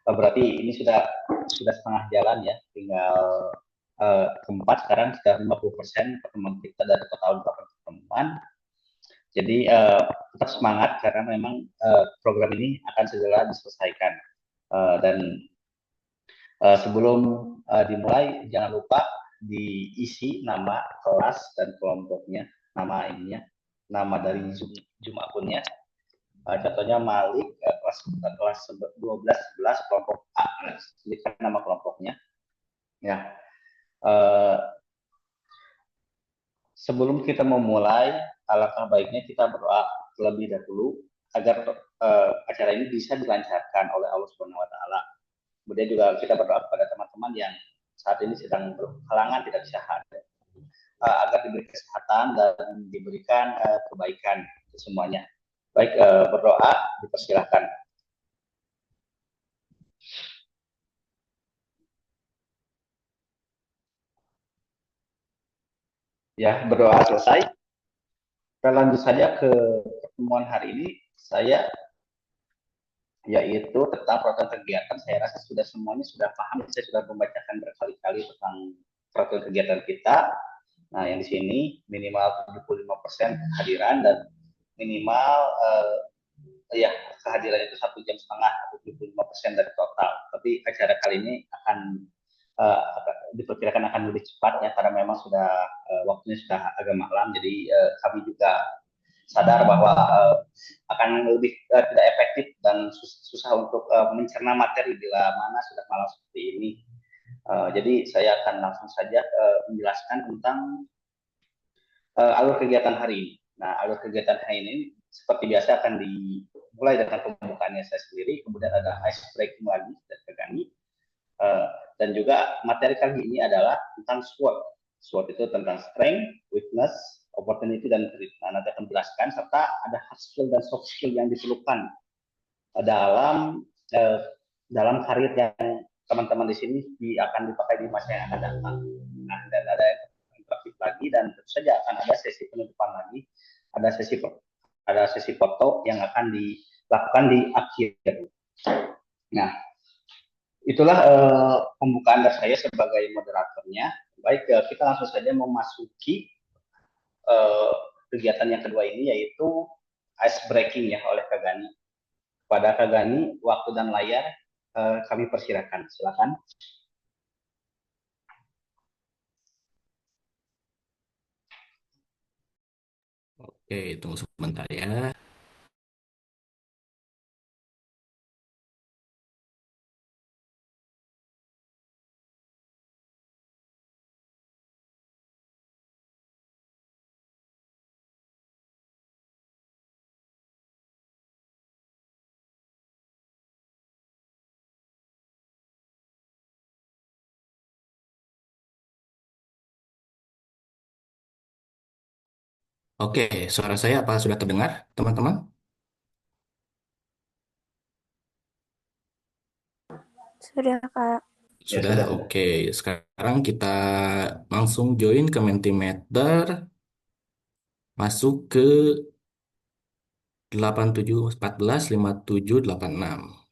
Berarti ini sudah setengah jalan ya, tinggal keempat sekarang sudah 50% pertemuan kita dari total 8 pertemuan. Jadi tetap semangat karena memang program ini akan segera diselesaikan. Dan sebelum dimulai jangan lupa diisi nama kelas dan kelompoknya, nama ininya, nama dari Zoom akunnya. Contohnya Malik kelas 12 11 kelompok A. Sebutkan nama kelompoknya. Ya. Uh, Sebelum kita memulai, alangkah baiknya kita berdoa terlebih dahulu agar acara ini bisa dilancarkan oleh Allah Subhanahu wa taala. Kemudian juga kita berdoa kepada teman-teman yang saat ini sedang berhalangan tidak bisa hadir, agar diberi kesehatan dan diberikan kebaikan semuanya. Baik, berdoa dipersilahkan. Ya, berdoa selesai. Kita lanjut saja ke pertemuan hari ini. Saya yaitu tentang program kegiatan. Saya rasa sudah semuanya sudah paham. Saya sudah membacakan berkali-kali tentang program kegiatan kita. Nah, yang di sini minimal 75% kehadiran dan minimal ya kehadiran itu 1,5 jam, 75% dari total. Tapi acara kali ini akan uh, diperkirakan akan lebih cepat ya karena memang sudah waktunya sudah agak malam. Jadi kami juga sadar bahwa akan lebih tidak efektif dan susah untuk mencerna materi bila mana sudah malam seperti ini. Jadi saya akan langsung saja menjelaskan tentang alur kegiatan hari ini. Nah, alur kegiatan hari ini seperti biasa akan dimulai dengan pembukaannya saya sendiri, kemudian ada ice breaking lagi dari Kegani, dan juga materi kali ini adalah tentang SWOT. SWOT itu tentang strength, weakness, opportunity, dan threat. Nah, nanti akan menjelaskan serta ada hard skill dan soft skill yang diperlukan dalam eh, dalam karir yang teman-teman di sini akan dipakai di masa yang akan datang. Nah, dan ada interaktif lagi dan tentu saja akan ada sesi penutupan lagi, ada sesi foto yang akan dilakukan di akhir. Nah, itulah pembukaan dari saya sebagai moderatornya. Baik, kita langsung saja memasuki uh, kegiatan yang kedua ini yaitu ice breaking ya oleh Kagani. Pada Kagani, waktu dan layar kami persilakan. Silakan. Oke, tunggu sebentar ya. Oke, suara saya apa sudah terdengar, teman-teman? Sudah, Kak. Ya Sudah, sudah sudah. oke. Sekarang kita langsung join ke Mentimeter, masuk ke 87145786.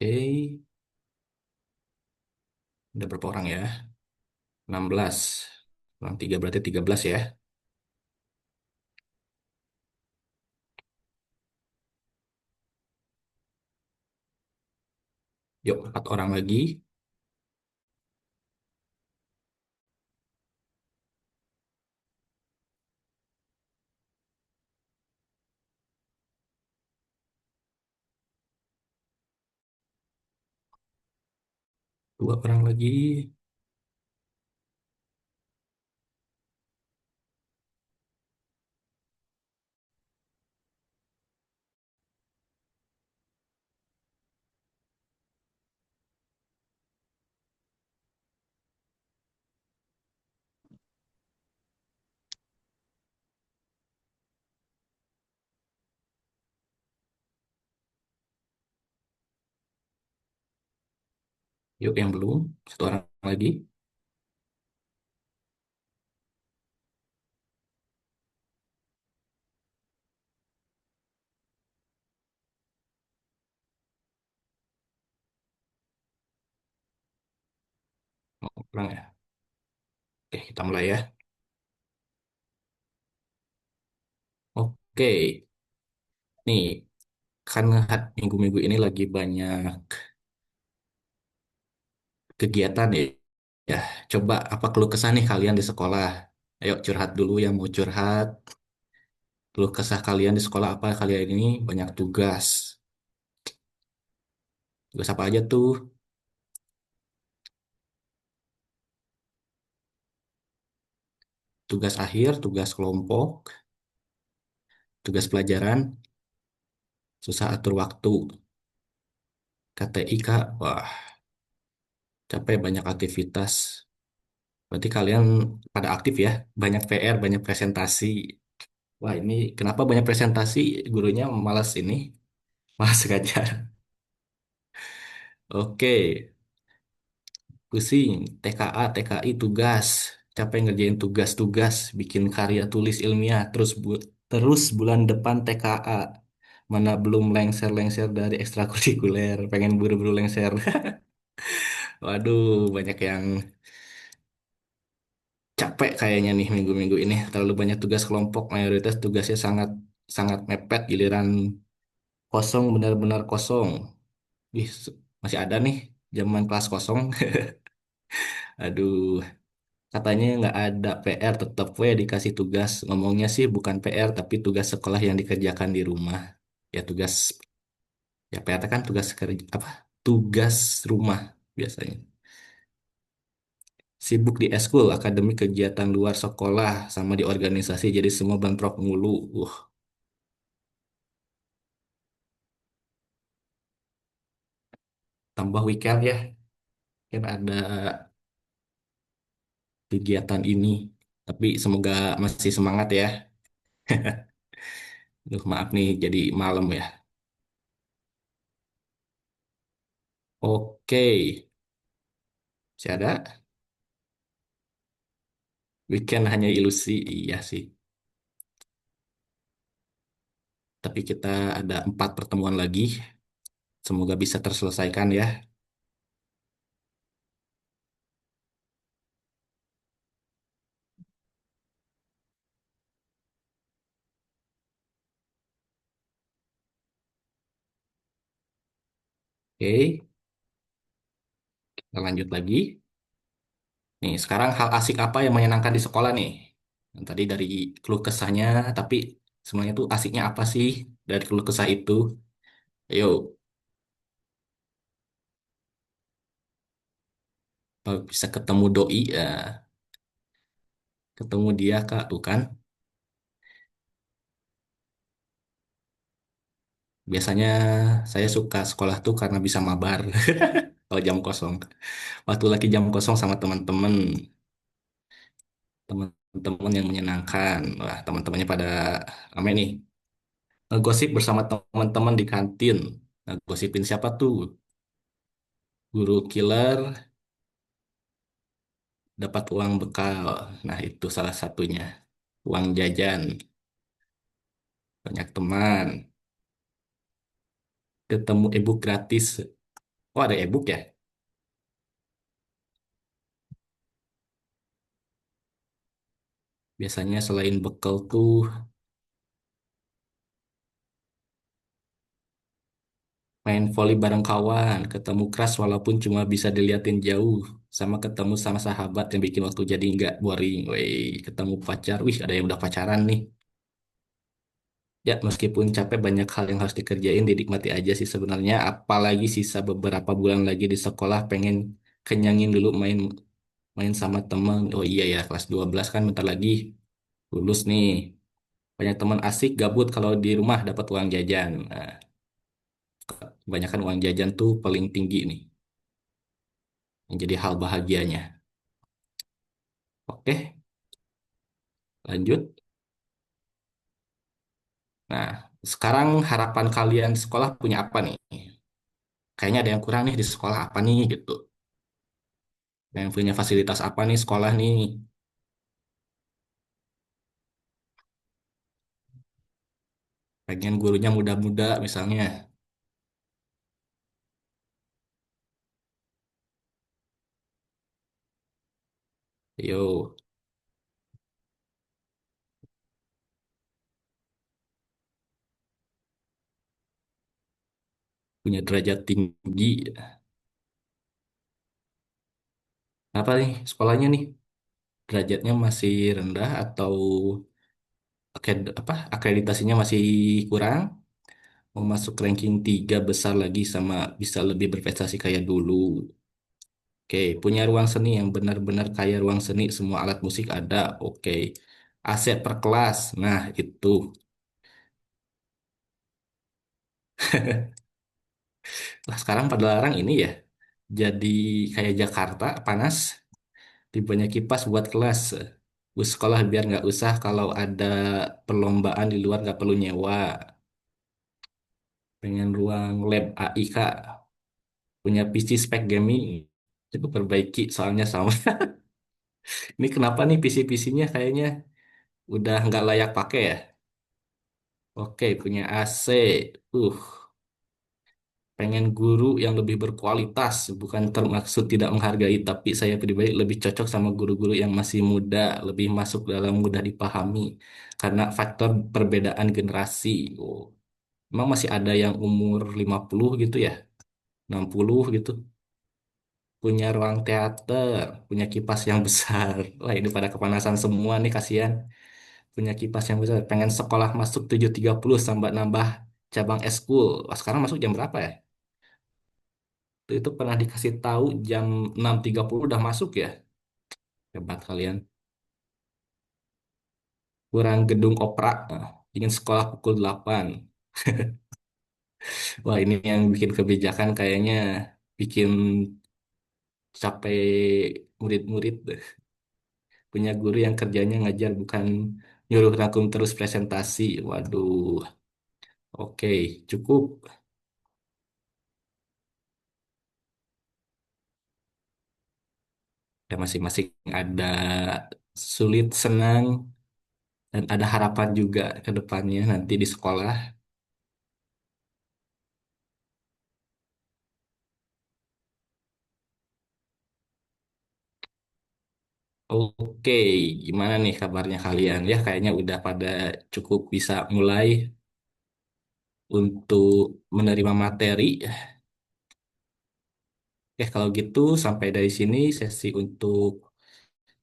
Oke, udah berapa orang ya? 16. Kurang 3 berarti 13 ya. Yuk, 4 orang lagi. 2 orang lagi. Yuk, yang belum. 1 orang lagi. Oh, kurang ya. Oke, kita mulai ya. Oke, nih kan minggu-minggu ini lagi banyak kegiatan ya. Ya, coba apa keluh kesah nih kalian di sekolah? Ayo curhat dulu yang mau curhat. Keluh kesah kalian di sekolah apa kalian ini banyak tugas. Tugas apa aja tuh? Tugas akhir, tugas kelompok, tugas pelajaran, susah atur waktu. KTI Kak, wah capek banyak aktivitas. Berarti kalian pada aktif ya, banyak PR, banyak presentasi. Wah ini kenapa banyak presentasi? Gurunya malas ini, malas ngajar. Oke, pusing. TKA, TKI tugas. Capek ngerjain tugas-tugas, bikin karya tulis ilmiah. Terus bulan depan TKA. Mana belum lengser-lengser dari ekstrakurikuler. Pengen buru-buru lengser. Waduh, banyak yang capek kayaknya nih minggu-minggu ini. Terlalu banyak tugas kelompok. Mayoritas tugasnya sangat sangat mepet. Giliran kosong, benar-benar kosong. Ih, masih ada nih zaman kelas kosong. Aduh. Katanya nggak ada PR, tetap we dikasih tugas. Ngomongnya sih bukan PR, tapi tugas sekolah yang dikerjakan di rumah. Ya tugas, ya PR kan tugas kerja, apa? Tugas rumah biasanya. Sibuk di eskul, akademik kegiatan luar sekolah, sama di organisasi, jadi semua bentrok mulu. Tambah weekend ya, kan ada kegiatan ini. Tapi semoga masih semangat ya. Duh, maaf nih, jadi malam ya. Oke, masih ada. Weekend hanya ilusi, iya sih. Tapi kita ada 4 pertemuan lagi. Semoga bisa terselesaikan ya. Oke, kita lanjut lagi. Nih, sekarang hal asik apa yang menyenangkan di sekolah nih? Yang tadi dari keluh kesahnya, tapi semuanya tuh asiknya apa sih dari keluh kesah itu? Ayo, kalau bisa ketemu doi, ketemu dia Kak, tuh kan. Biasanya saya suka sekolah tuh karena bisa mabar kalau jam kosong. Waktu lagi jam kosong sama teman-teman, teman-teman yang menyenangkan. Wah, teman-temannya pada rame nih. Ngegosip bersama teman-teman di kantin. Ngegosipin siapa tuh? Guru killer dapat uang bekal. Nah, itu salah satunya. Uang jajan. Banyak teman. Ketemu e-book gratis. Oh, ada e-book ya? Biasanya selain bekal tuh, main volley bareng kawan, ketemu kelas walaupun cuma bisa diliatin jauh, sama ketemu sama sahabat yang bikin waktu jadi nggak boring. Wih, ketemu pacar, wih ada yang udah pacaran nih. Ya, meskipun capek banyak hal yang harus dikerjain, dinikmati aja sih sebenarnya. Apalagi sisa beberapa bulan lagi di sekolah, pengen kenyangin dulu main main sama temen. Oh iya ya, kelas 12 kan bentar lagi lulus nih. Banyak teman asik gabut kalau di rumah dapat uang jajan. Nah, kebanyakan uang jajan tuh paling tinggi nih, yang jadi hal bahagianya. Oke, lanjut. Nah, sekarang harapan kalian sekolah punya apa nih? Kayaknya ada yang kurang nih di sekolah apa nih gitu. Yang punya fasilitas apa nih sekolah nih? Pengen gurunya muda-muda misalnya. Yo, punya derajat tinggi. Apa nih sekolahnya nih? Derajatnya masih rendah atau akreditasinya masih kurang? Mau masuk ranking 3 besar lagi sama bisa lebih berprestasi kayak dulu. Oke, punya ruang seni yang benar-benar kayak ruang seni, semua alat musik ada. Oke, aset per kelas. Nah, itu. Lah, sekarang pada larang ini ya. Jadi kayak Jakarta, panas. Banyak kipas buat kelas. Bus sekolah biar nggak usah kalau ada perlombaan di luar nggak perlu nyewa. Pengen ruang lab AI, Kak. Punya PC spek gaming. Coba perbaiki soalnya sama. Ini kenapa nih PC-PC-nya kayaknya udah nggak layak pakai ya? Oke, punya AC. Uh, pengen guru yang lebih berkualitas, bukan termaksud tidak menghargai, tapi saya pribadi lebih cocok sama guru-guru yang masih muda, lebih masuk dalam mudah dipahami karena faktor perbedaan generasi. Oh, emang masih ada yang umur 50 gitu ya, 60 gitu. Punya ruang teater, punya kipas yang besar. Wah, ini pada kepanasan semua nih, kasihan. Punya kipas yang besar. Pengen sekolah masuk 7.30 sampai nambah cabang eskul. Wah, sekarang masuk jam berapa ya? Itu pernah dikasih tahu jam 6.30 udah masuk ya. Hebat kalian. Kurang gedung opera. Ingin sekolah pukul 8. Wah, ini yang bikin kebijakan kayaknya bikin capek murid-murid. Punya guru yang kerjanya ngajar bukan nyuruh rangkum terus presentasi. Waduh. Oke, cukup. Ya, masing-masing ada sulit, senang, dan ada harapan juga ke depannya nanti di sekolah. Oke, gimana nih kabarnya kalian? Ya, kayaknya udah pada cukup bisa mulai untuk menerima materi. Oke, kalau gitu sampai dari sini sesi untuk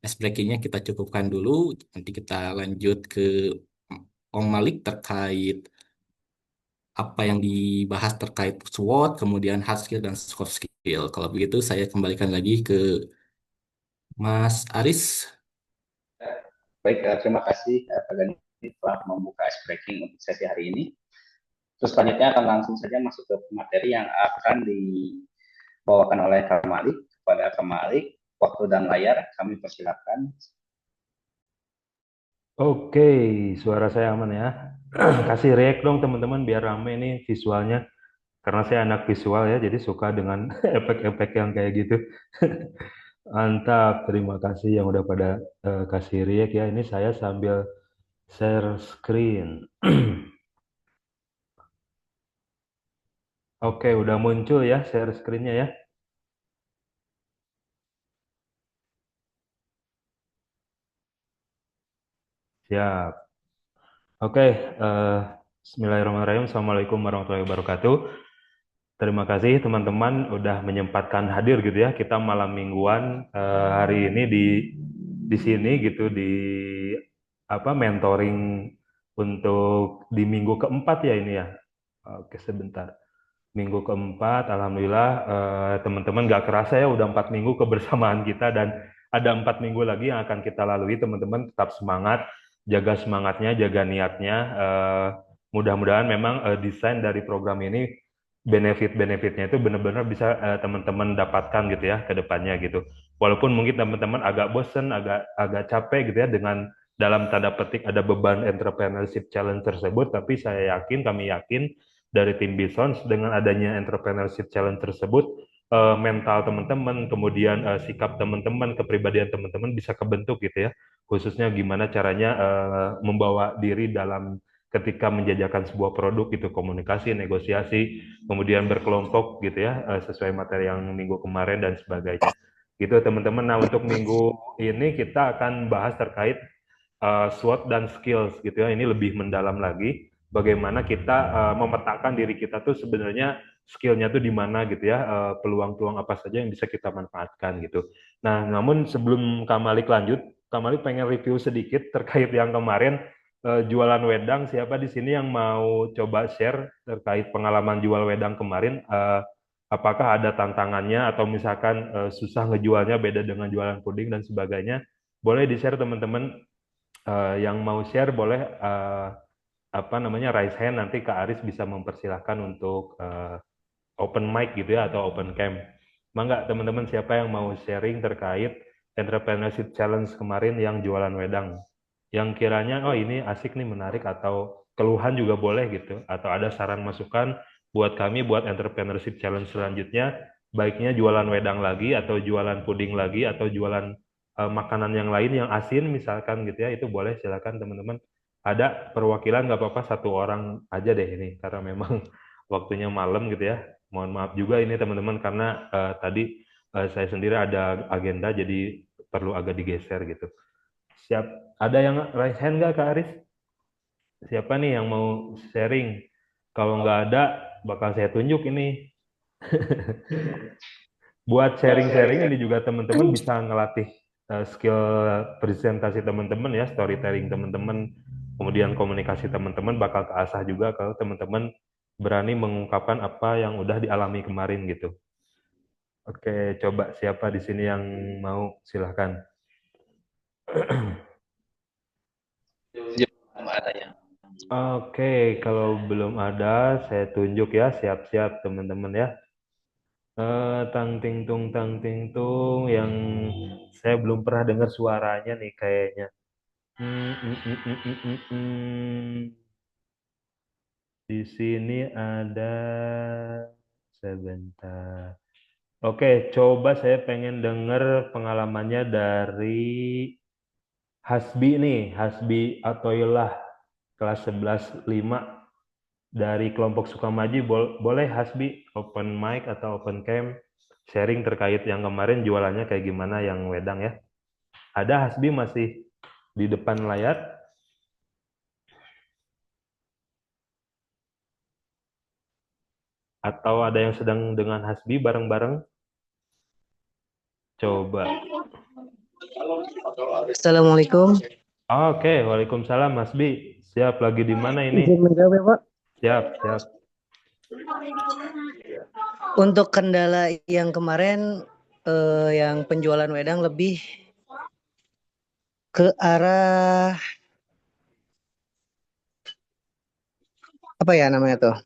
ice breakingnya kita cukupkan dulu. Nanti kita lanjut ke Om Malik terkait apa yang dibahas terkait SWOT, kemudian hard skill dan soft skill. Kalau begitu saya kembalikan lagi ke Mas Aris. Baik, terima kasih Pak Gani telah membuka ice breaking untuk sesi hari ini. Terus selanjutnya akan langsung saja masuk ke materi yang akan dibawakan oleh Kak Malik. Kepada Kak Malik, waktu dan layar kami persilakan. Oke, suara saya aman ya. Kasih react dong teman-teman biar rame nih visualnya. Karena saya anak visual ya, jadi suka dengan efek-efek yang kayak gitu. Mantap, terima kasih yang udah pada kasih react ya. Ini saya sambil share screen. Oke, udah muncul ya share screen-nya ya. Siap. Oke, Bismillahirrahmanirrahim. Assalamualaikum warahmatullahi wabarakatuh. Terima kasih teman-teman udah menyempatkan hadir gitu ya. Kita malam mingguan hari ini di sini gitu di apa mentoring untuk di minggu keempat ya ini ya. Oke, sebentar. Minggu keempat, alhamdulillah teman-teman gak kerasa ya udah 4 minggu kebersamaan kita dan ada 4 minggu lagi yang akan kita lalui. Teman-teman tetap semangat, jaga semangatnya, jaga niatnya. Mudah-mudahan memang desain dari program ini benefit-benefitnya itu benar-benar bisa teman-teman dapatkan gitu ya ke depannya gitu. Walaupun mungkin teman-teman agak bosen, agak capek gitu ya dengan dalam tanda petik ada beban entrepreneurship challenge tersebut, tapi saya yakin, kami yakin dari tim Bisons dengan adanya entrepreneurship challenge tersebut mental teman-teman, kemudian sikap teman-teman, kepribadian teman-teman bisa kebentuk gitu ya. Khususnya gimana caranya membawa diri dalam ketika menjajakan sebuah produk gitu, komunikasi, negosiasi, kemudian berkelompok gitu ya, sesuai materi yang minggu kemarin dan sebagainya. Gitu teman-teman. Nah, untuk minggu ini kita akan bahas terkait SWOT dan skills gitu ya. Ini lebih mendalam lagi bagaimana kita memetakan diri kita tuh sebenarnya skillnya tuh di mana gitu ya, peluang-peluang apa saja yang bisa kita manfaatkan gitu. Nah, namun sebelum Kak Malik lanjut, Kak Malik pengen review sedikit terkait yang kemarin jualan wedang. Siapa di sini yang mau coba share terkait pengalaman jual wedang kemarin? Apakah ada tantangannya atau misalkan susah ngejualnya beda dengan jualan puding dan sebagainya? Boleh di-share teman-teman. Yang mau share boleh apa namanya raise hand, nanti Kak Aris bisa mempersilahkan untuk open mic gitu ya atau open cam. Mangga teman-teman, siapa yang mau sharing terkait entrepreneurship challenge kemarin yang jualan wedang, yang kiranya oh ini asik nih, menarik, atau keluhan juga boleh gitu, atau ada saran masukan buat kami buat entrepreneurship challenge selanjutnya, baiknya jualan wedang lagi atau jualan puding lagi atau jualan makanan yang lain yang asin misalkan gitu ya. Itu boleh, silakan teman-teman. Ada perwakilan nggak apa-apa, 1 orang aja deh ini karena memang waktunya malam gitu ya. Mohon maaf juga ini teman-teman karena tadi saya sendiri ada agenda jadi perlu agak digeser gitu. Siap. Ada yang raise hand nggak Kak Aris? Siapa nih yang mau sharing? Kalau nggak ada, bakal saya tunjuk ini. Buat sharing-sharing ini juga teman-teman bisa ngelatih skill presentasi teman-teman ya, storytelling teman-teman, kemudian komunikasi teman-teman bakal keasah juga kalau teman-teman berani mengungkapkan apa yang udah dialami kemarin gitu. Oke, coba siapa di sini yang mau, silahkan. Ada yang Oke, kalau belum ada, saya tunjuk ya, siap-siap teman-teman ya. Tang ting tung yang saya belum pernah dengar suaranya nih kayaknya. Di sini ada, sebentar. Oke, coba saya pengen dengar pengalamannya dari Hasbi nih, Hasbi Atoilah kelas 11.5 dari kelompok Sukamaji. Boleh Hasbi open mic atau open cam sharing terkait yang kemarin jualannya kayak gimana yang wedang ya. Ada Hasbi masih di depan layar? Atau ada yang sedang dengan Hasbi bareng-bareng? Coba. Assalamualaikum. Oke, waalaikumsalam Hasbi. Siap, lagi di mana ini? Izin menjawab ya, Pak. Siap, siap. Untuk kendala yang kemarin yang penjualan wedang lebih ke arah apa ya namanya tuh.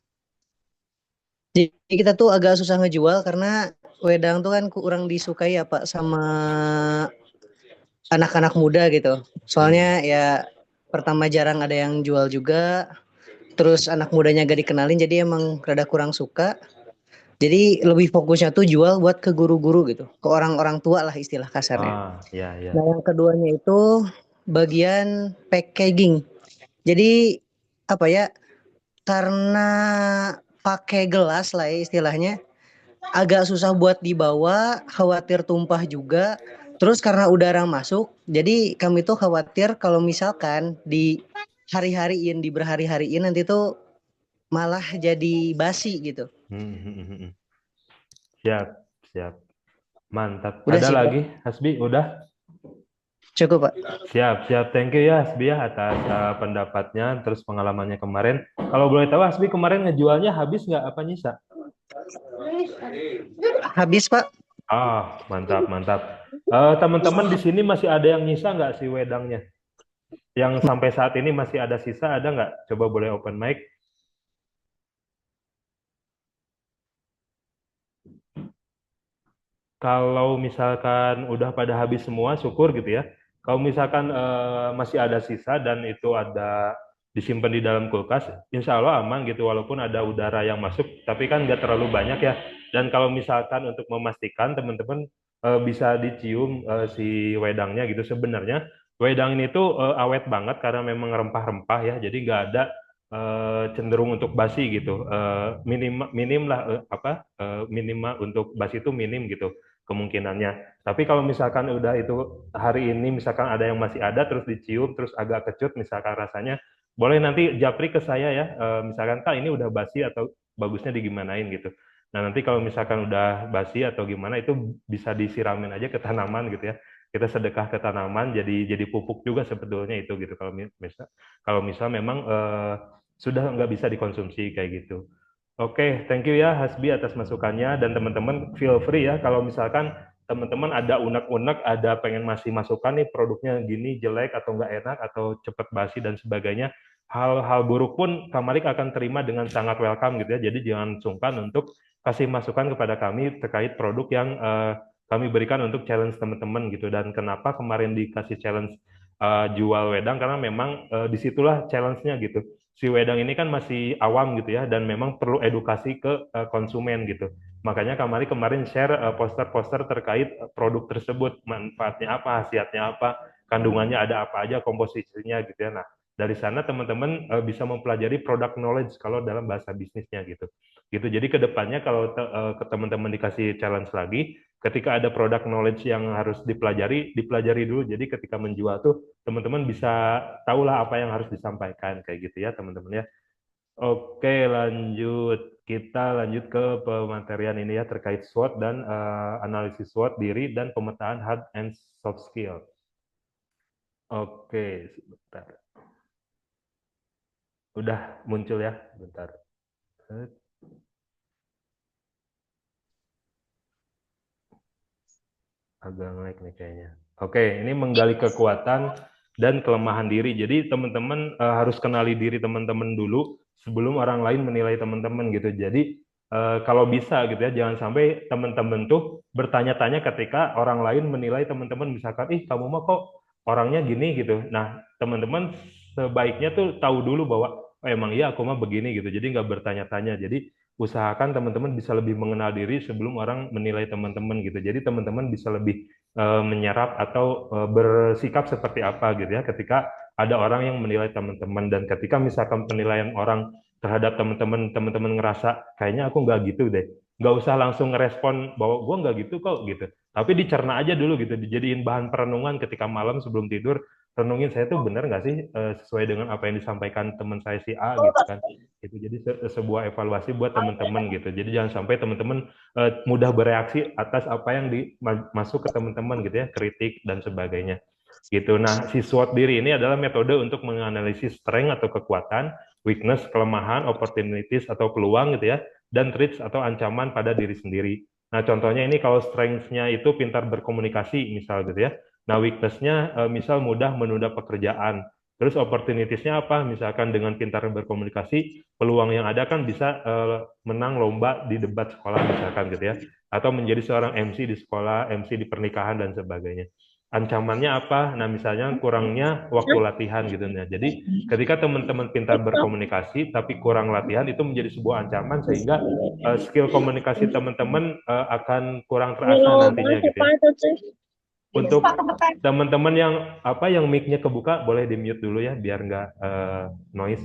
Jadi kita tuh agak susah ngejual karena wedang tuh kan kurang disukai ya Pak sama anak-anak muda gitu. Soalnya ya pertama jarang ada yang jual juga. Terus anak mudanya gak dikenalin, jadi emang rada kurang suka. Jadi lebih fokusnya tuh jual buat ke guru-guru gitu, ke orang-orang tua lah istilah kasarnya. Ya, ya. Nah yang keduanya itu bagian packaging. Jadi apa ya, karena pakai gelas lah ya istilahnya, agak susah buat dibawa, khawatir tumpah juga. Terus karena udara masuk, jadi kami tuh khawatir kalau misalkan di hari-hariin, di berhari-hariin nanti tuh malah jadi basi gitu. Hmm, hmm, hmm, hmm. Siap, siap. Mantap. Udah Ada sih, Pak. lagi, Hasbi? Udah? Cukup, Pak. Siap, siap. Thank you ya, Hasbi ya atas pendapatnya, terus pengalamannya kemarin. Kalau boleh tahu, Hasbi kemarin ngejualnya habis nggak apa nyisa? Habis, Pak. Ah, mantap, mantap. Teman-teman di sini masih ada yang nyisa nggak sih wedangnya? Yang sampai saat ini masih ada sisa, ada nggak? Coba boleh open mic. Kalau misalkan udah pada habis semua, syukur gitu ya. Kalau misalkan masih ada sisa dan itu ada disimpan di dalam kulkas, insya Allah aman gitu, walaupun ada udara yang masuk, tapi kan nggak terlalu banyak ya. Dan kalau misalkan untuk memastikan teman-teman bisa dicium si wedangnya gitu, sebenarnya wedang ini tuh awet banget karena memang rempah-rempah ya, jadi nggak ada cenderung untuk basi gitu. Minim lah minimal untuk basi itu minim gitu kemungkinannya. Tapi kalau misalkan udah itu hari ini misalkan ada yang masih ada terus dicium terus agak kecut misalkan rasanya, boleh nanti japri ke saya ya. Misalkan Kak ini udah basi atau bagusnya digimanain gitu. Nah nanti kalau misalkan udah basi atau gimana itu bisa disiramin aja ke tanaman gitu ya. Kita sedekah ke tanaman jadi pupuk juga sebetulnya itu gitu kalau misal memang sudah nggak bisa dikonsumsi kayak gitu. Oke, thank you ya Hasbi atas masukannya dan teman-teman feel free ya kalau misalkan teman-teman ada unek-unek, ada pengen masih masukan nih produknya gini jelek atau nggak enak atau cepat basi dan sebagainya. Hal-hal buruk pun Kamarik akan terima dengan sangat welcome gitu ya. Jadi jangan sungkan untuk kasih masukan kepada kami terkait produk yang kami berikan untuk challenge teman-teman gitu. Dan kenapa kemarin dikasih challenge jual wedang karena memang disitulah challenge-nya gitu si wedang ini kan masih awam gitu ya dan memang perlu edukasi ke konsumen gitu. Makanya kemarin share poster-poster terkait produk tersebut, manfaatnya apa, khasiatnya apa, kandungannya ada apa aja, komposisinya gitu ya. Nah, dari sana teman-teman bisa mempelajari product knowledge kalau dalam bahasa bisnisnya gitu. Gitu. Jadi ke depannya kalau ke teman-teman dikasih challenge lagi, ketika ada product knowledge yang harus dipelajari dulu. Jadi ketika menjual tuh teman-teman bisa tahulah apa yang harus disampaikan kayak gitu ya teman-teman ya. Oke, lanjut. Kita lanjut ke pematerian ini ya terkait SWOT dan analisis SWOT diri dan pemetaan hard and soft skill. Oke, sebentar. Udah muncul ya, bentar. Agak nge-lag nih kayaknya. Oke, ini menggali kekuatan dan kelemahan diri. Jadi teman-teman harus kenali diri teman-teman dulu sebelum orang lain menilai teman-teman gitu. Jadi kalau bisa gitu ya, jangan sampai teman-teman tuh bertanya-tanya ketika orang lain menilai teman-teman misalkan, ih kamu mah kok orangnya gini gitu. Nah, teman-teman sebaiknya tuh tahu dulu bahwa oh, emang iya aku mah begini gitu. Jadi nggak bertanya-tanya. Jadi usahakan teman-teman bisa lebih mengenal diri sebelum orang menilai teman-teman gitu. Jadi teman-teman bisa lebih menyerap atau bersikap seperti apa gitu ya ketika ada orang yang menilai teman-teman dan ketika misalkan penilaian orang terhadap teman-teman ngerasa kayaknya aku nggak gitu deh, nggak usah langsung ngerespon bahwa gua nggak gitu kok gitu, tapi dicerna aja dulu gitu, dijadiin bahan perenungan ketika malam sebelum tidur, renungin saya tuh benar nggak sih sesuai dengan apa yang disampaikan teman saya si A gitu kan. Itu jadi sebuah evaluasi buat teman-teman gitu. Jadi jangan sampai teman-teman mudah bereaksi atas apa yang masuk ke teman-teman gitu ya, kritik dan sebagainya. Gitu. Nah, si SWOT diri ini adalah metode untuk menganalisis strength atau kekuatan, weakness, kelemahan, opportunities atau peluang gitu ya, dan threats atau ancaman pada diri sendiri. Nah, contohnya ini kalau strength-nya itu pintar berkomunikasi misal gitu ya. Nah, weakness-nya misal mudah menunda pekerjaan. Terus opportunities-nya apa? Misalkan dengan pintar berkomunikasi, peluang yang ada kan bisa menang lomba di debat sekolah misalkan gitu ya. Atau menjadi seorang MC di sekolah, MC di pernikahan dan sebagainya. Ancamannya apa? Nah, misalnya kurangnya waktu latihan gitu ya. Jadi ketika teman-teman pintar berkomunikasi tapi kurang latihan itu menjadi sebuah ancaman sehingga skill komunikasi teman-teman akan kurang terasa nantinya gitu ya. Untuk teman-teman yang yang mic-nya kebuka boleh di-mute dulu ya biar nggak noise.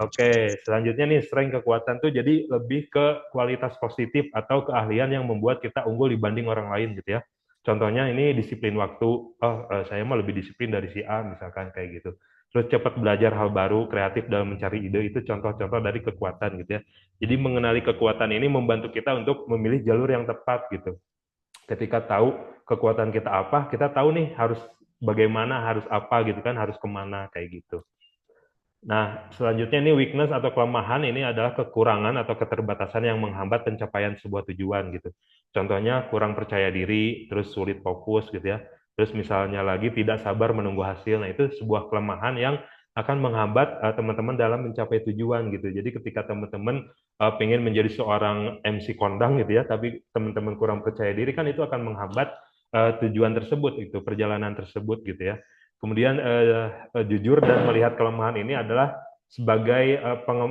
Oke, selanjutnya nih strength kekuatan tuh jadi lebih ke kualitas positif atau keahlian yang membuat kita unggul dibanding orang lain gitu ya. Contohnya ini disiplin waktu. Oh, saya mah lebih disiplin dari si A misalkan kayak gitu. terus cepat belajar hal baru, kreatif dalam mencari ide, itu contoh-contoh dari kekuatan gitu ya. Jadi mengenali kekuatan ini membantu kita untuk memilih jalur yang tepat gitu. Ketika tahu kekuatan kita apa, kita tahu nih harus bagaimana, harus apa gitu kan, harus kemana kayak gitu. Nah, selanjutnya ini weakness atau kelemahan ini adalah kekurangan atau keterbatasan yang menghambat pencapaian sebuah tujuan gitu. Contohnya kurang percaya diri, terus sulit fokus gitu ya. Terus misalnya lagi tidak sabar menunggu hasil. Nah, itu sebuah kelemahan yang akan menghambat teman-teman dalam mencapai tujuan gitu. Jadi ketika teman-teman pengen menjadi seorang MC kondang gitu ya, tapi teman-teman kurang percaya diri kan itu akan menghambat tujuan tersebut itu, perjalanan tersebut gitu ya. Kemudian jujur dan melihat kelemahan ini adalah sebagai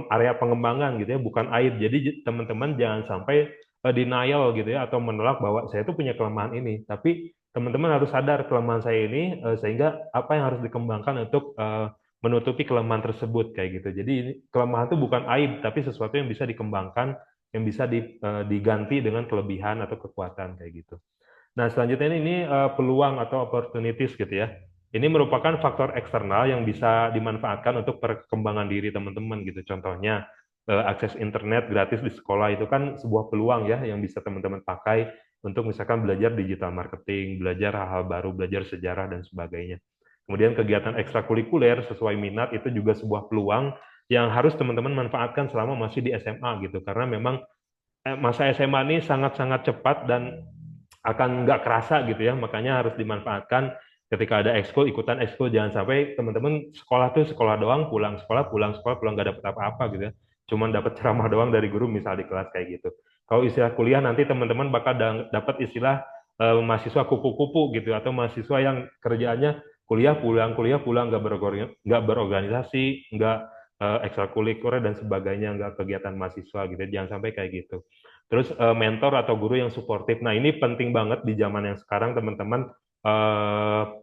area pengembangan gitu ya, bukan aib. Jadi teman-teman jangan sampai denial gitu ya atau menolak bahwa saya itu punya kelemahan ini. Tapi teman-teman harus sadar kelemahan saya ini sehingga apa yang harus dikembangkan untuk menutupi kelemahan tersebut kayak gitu. Jadi ini, kelemahan itu bukan aib tapi sesuatu yang bisa dikembangkan, yang bisa diganti dengan kelebihan atau kekuatan kayak gitu. Nah, selanjutnya ini peluang atau opportunities gitu ya. Ini merupakan faktor eksternal yang bisa dimanfaatkan untuk perkembangan diri teman-teman gitu. Contohnya, akses internet gratis di sekolah itu kan sebuah peluang ya yang bisa teman-teman pakai untuk misalkan belajar digital marketing, belajar hal-hal baru, belajar sejarah dan sebagainya. Kemudian kegiatan ekstrakurikuler sesuai minat itu juga sebuah peluang yang harus teman-teman manfaatkan selama masih di SMA gitu. Karena memang masa SMA ini sangat-sangat cepat dan akan nggak kerasa gitu ya, makanya harus dimanfaatkan ketika ada ekskul, ikutan ekskul, jangan sampai teman-teman sekolah tuh sekolah doang, pulang sekolah, pulang nggak dapat apa-apa gitu ya, cuman dapat ceramah doang dari guru misal di kelas kayak gitu. Kalau istilah kuliah nanti teman-teman bakal dapat istilah mahasiswa kupu-kupu gitu, atau mahasiswa yang kerjaannya kuliah pulang nggak berorganisasi, nggak ekstrakurikuler dan sebagainya, nggak kegiatan mahasiswa gitu, jangan sampai kayak gitu. Terus mentor atau guru yang suportif. Nah, ini penting banget di zaman yang sekarang, teman-teman.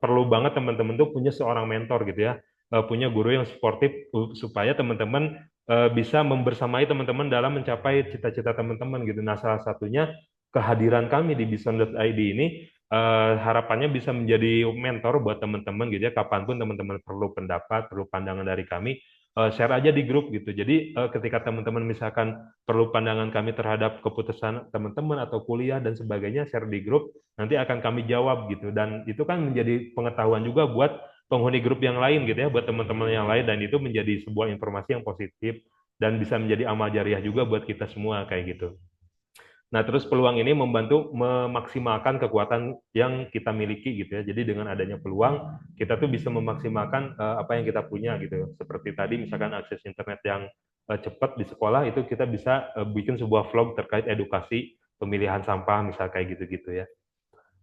Perlu banget teman-teman tuh punya seorang mentor gitu ya. Punya guru yang suportif supaya teman-teman bisa membersamai teman-teman dalam mencapai cita-cita teman-teman gitu. Nah, salah satunya kehadiran kami di bison.id ini harapannya bisa menjadi mentor buat teman-teman gitu ya. Kapanpun teman-teman perlu pendapat, perlu pandangan dari kami, share aja di grup gitu. Jadi ketika teman-teman misalkan perlu pandangan kami terhadap keputusan teman-teman atau kuliah dan sebagainya, share di grup, nanti akan kami jawab gitu. Dan itu kan menjadi pengetahuan juga buat penghuni grup yang lain gitu ya, buat teman-teman yang lain, dan itu menjadi sebuah informasi yang positif dan bisa menjadi amal jariah juga buat kita semua kayak gitu. Nah, terus peluang ini membantu memaksimalkan kekuatan yang kita miliki gitu ya. Jadi dengan adanya peluang, kita tuh bisa memaksimalkan apa yang kita punya gitu. Seperti tadi misalkan akses internet yang cepat di sekolah, itu kita bisa bikin sebuah vlog terkait edukasi pemilihan sampah misal kayak gitu-gitu ya.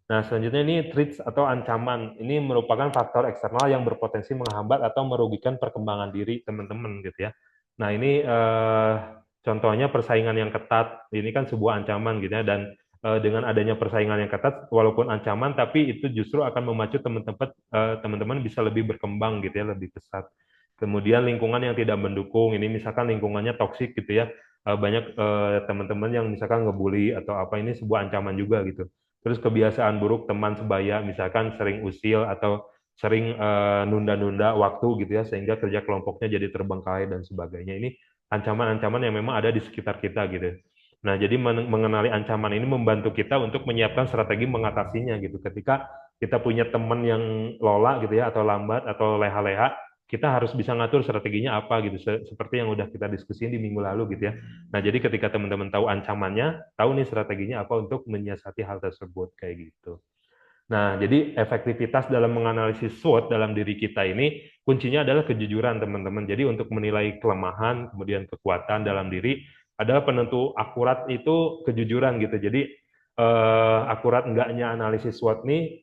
Nah, selanjutnya ini threats atau ancaman. Ini merupakan faktor eksternal yang berpotensi menghambat atau merugikan perkembangan diri teman-teman gitu ya. Nah, ini contohnya persaingan yang ketat. Ini kan sebuah ancaman gitu ya, dan dengan adanya persaingan yang ketat, walaupun ancaman, tapi itu justru akan memacu teman-teman bisa lebih berkembang gitu ya, lebih pesat. Kemudian lingkungan yang tidak mendukung. Ini misalkan lingkungannya toksik gitu ya. Banyak teman-teman yang misalkan ngebully atau apa, ini sebuah ancaman juga gitu. Terus kebiasaan buruk teman sebaya, misalkan sering usil atau sering nunda-nunda waktu gitu ya, sehingga kerja kelompoknya jadi terbengkalai dan sebagainya. Ini ancaman-ancaman yang memang ada di sekitar kita gitu. Nah, jadi mengenali ancaman ini membantu kita untuk menyiapkan strategi mengatasinya gitu. Ketika kita punya teman yang lola gitu ya, atau lambat atau leha-leha, kita harus bisa ngatur strateginya apa gitu, seperti yang udah kita diskusiin di minggu lalu gitu ya. Nah, jadi ketika teman-teman tahu ancamannya, tahu nih strateginya apa untuk menyiasati hal tersebut kayak gitu. Nah, jadi efektivitas dalam menganalisis SWOT dalam diri kita ini kuncinya adalah kejujuran, teman-teman. Jadi untuk menilai kelemahan, kemudian kekuatan dalam diri adalah penentu akurat itu kejujuran gitu. Jadi akurat enggaknya analisis SWOT ini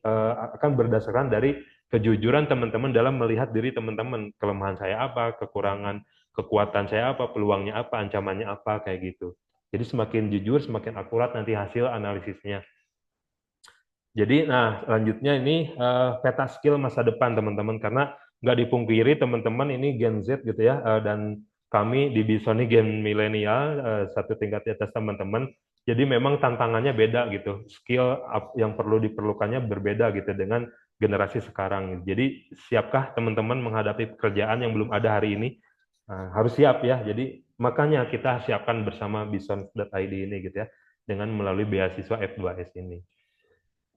akan berdasarkan dari kejujuran teman-teman dalam melihat diri teman-teman. Kelemahan saya apa, kekuatan saya apa, peluangnya apa, ancamannya apa, kayak gitu. Jadi semakin jujur, semakin akurat nanti hasil analisisnya. Jadi, nah selanjutnya ini peta skill masa depan teman-teman, karena nggak dipungkiri teman-teman ini Gen Z gitu ya, dan kami di Bison ini Gen milenial, satu tingkat di atas teman-teman. Jadi memang tantangannya beda gitu, skill yang perlu diperlukannya berbeda gitu dengan generasi sekarang. Jadi siapkah teman-teman menghadapi pekerjaan yang belum ada hari ini? Nah, harus siap ya. Jadi makanya kita siapkan bersama Bison.id ini gitu ya, dengan melalui beasiswa F2S ini.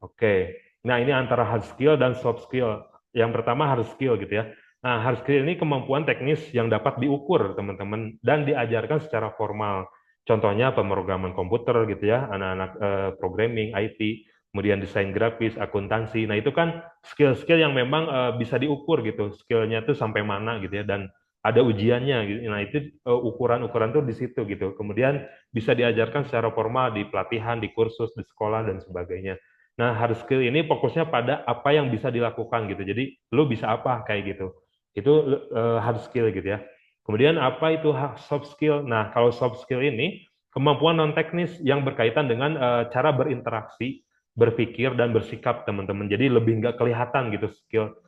Oke, nah ini antara hard skill dan soft skill. Yang pertama hard skill gitu ya. Nah, hard skill ini kemampuan teknis yang dapat diukur teman-teman dan diajarkan secara formal. Contohnya pemrograman komputer gitu ya, anak-anak programming, IT, kemudian desain grafis, akuntansi. Nah itu kan skill-skill yang memang bisa diukur gitu, skillnya tuh sampai mana gitu ya, dan ada ujiannya gitu. Nah itu ukuran-ukuran tuh di situ gitu. Kemudian bisa diajarkan secara formal di pelatihan, di kursus, di sekolah dan sebagainya. Nah, hard skill ini fokusnya pada apa yang bisa dilakukan gitu. Jadi, lu bisa apa kayak gitu. Itu hard skill gitu ya. Kemudian apa itu soft skill? Nah, kalau soft skill ini kemampuan non teknis yang berkaitan dengan cara berinteraksi, berpikir dan bersikap teman-teman. Jadi lebih nggak kelihatan gitu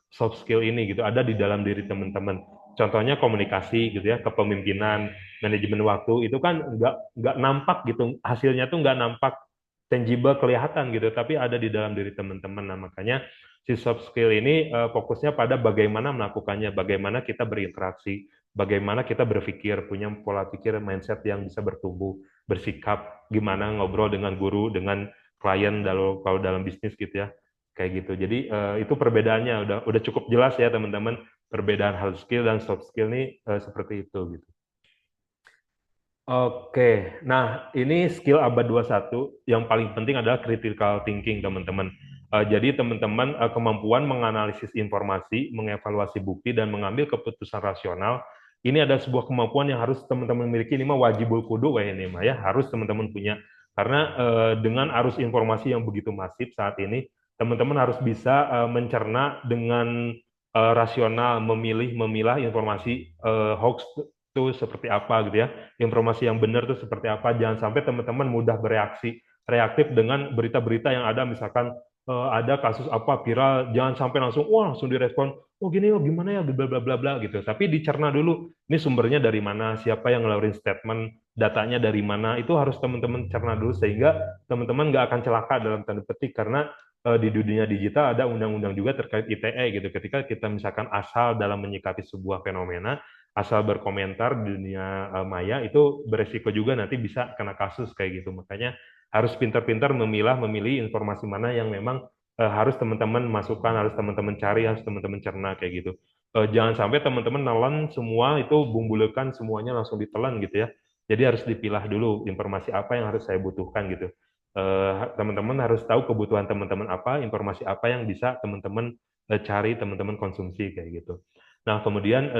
soft skill ini gitu ada di dalam diri teman-teman. Contohnya komunikasi gitu ya, kepemimpinan, manajemen waktu itu kan nggak nampak gitu, hasilnya tuh nggak nampak tangible kelihatan gitu, tapi ada di dalam diri teman-teman. Nah, makanya si soft skill ini fokusnya pada bagaimana melakukannya, bagaimana kita berinteraksi, bagaimana kita berpikir, punya pola pikir, mindset yang bisa bertumbuh, bersikap, gimana ngobrol dengan guru, dengan klien kalau dalam bisnis gitu ya, kayak gitu. Jadi itu perbedaannya udah cukup jelas ya teman-teman, perbedaan hard skill dan soft skill ini seperti itu gitu. Oke, nah ini skill abad 21 yang paling penting adalah critical thinking teman-teman. Jadi teman-teman kemampuan menganalisis informasi, mengevaluasi bukti, dan mengambil keputusan rasional, ini ada sebuah kemampuan yang harus teman-teman miliki, ini mah wajibul kudu ini mah ya, harus teman-teman punya. Karena dengan arus informasi yang begitu masif saat ini, teman-teman harus bisa mencerna dengan rasional, memilah informasi hoax itu seperti apa gitu ya, informasi yang benar itu seperti apa. Jangan sampai teman-teman mudah reaktif dengan berita-berita yang ada, misalkan ada kasus apa viral, jangan sampai langsung direspon, oh gini, oh gimana ya, bla bla bla bla gitu. Tapi dicerna dulu, ini sumbernya dari mana, siapa yang ngeluarin statement, datanya dari mana, itu harus teman-teman cerna dulu sehingga teman-teman nggak akan celaka dalam tanda petik, karena di dunia digital ada undang-undang juga terkait ITE gitu. Ketika kita misalkan asal dalam menyikapi sebuah fenomena, asal berkomentar di dunia maya, itu beresiko juga nanti bisa kena kasus kayak gitu. Makanya harus pintar-pintar memilih informasi mana yang memang harus teman-teman masukkan, harus teman-teman cari, harus teman-teman cerna kayak gitu. Jangan sampai teman-teman nelan semua itu, bumbulekan semuanya langsung ditelan gitu ya. Jadi harus dipilah dulu informasi apa yang harus saya butuhkan gitu. Teman-teman harus tahu kebutuhan teman-teman apa, informasi apa yang bisa teman-teman cari, teman-teman konsumsi kayak gitu. Nah, kemudian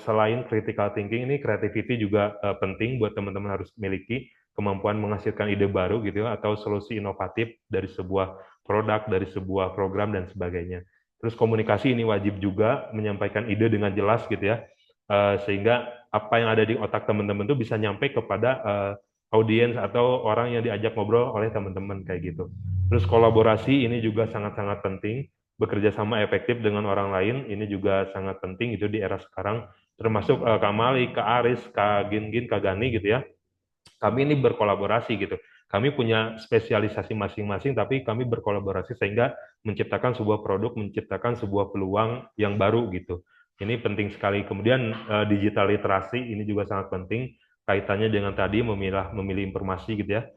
selain critical thinking ini, creativity juga penting buat teman-teman harus miliki kemampuan menghasilkan ide baru gitu ya, atau solusi inovatif dari sebuah produk, dari sebuah program dan sebagainya. Terus komunikasi ini wajib juga menyampaikan ide dengan jelas gitu ya, sehingga apa yang ada di otak teman-teman itu bisa nyampe kepada audiens atau orang yang diajak ngobrol oleh teman-teman kayak gitu. Terus kolaborasi ini juga sangat-sangat penting, bekerja sama efektif dengan orang lain ini juga sangat penting itu di era sekarang, termasuk Kak Mali, Kak Aris, Kak Gin, Kak Gani gitu ya. Kami ini berkolaborasi gitu. Kami punya spesialisasi masing-masing, tapi kami berkolaborasi sehingga menciptakan sebuah produk, menciptakan sebuah peluang yang baru gitu. Ini penting sekali. Kemudian digital literasi ini juga sangat penting, kaitannya dengan tadi memilih informasi gitu ya.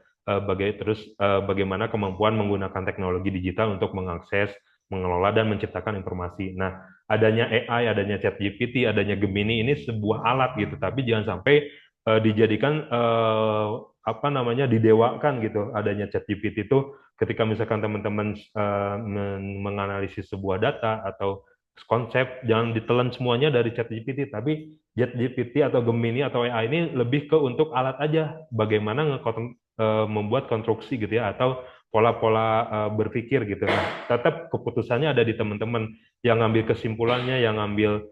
Bagaimana kemampuan menggunakan teknologi digital untuk mengakses, mengelola dan menciptakan informasi. Nah, adanya AI, adanya ChatGPT, adanya Gemini ini sebuah alat gitu, tapi jangan sampai dijadikan didewakan gitu. Adanya ChatGPT itu ketika misalkan teman-teman menganalisis sebuah data atau konsep, jangan ditelan semuanya dari ChatGPT, tapi ChatGPT atau Gemini atau AI ini lebih ke untuk alat aja, bagaimana membuat konstruksi gitu ya, atau pola-pola berpikir gitu. Nah, tetap keputusannya ada di teman-teman, yang ngambil kesimpulannya, yang ngambil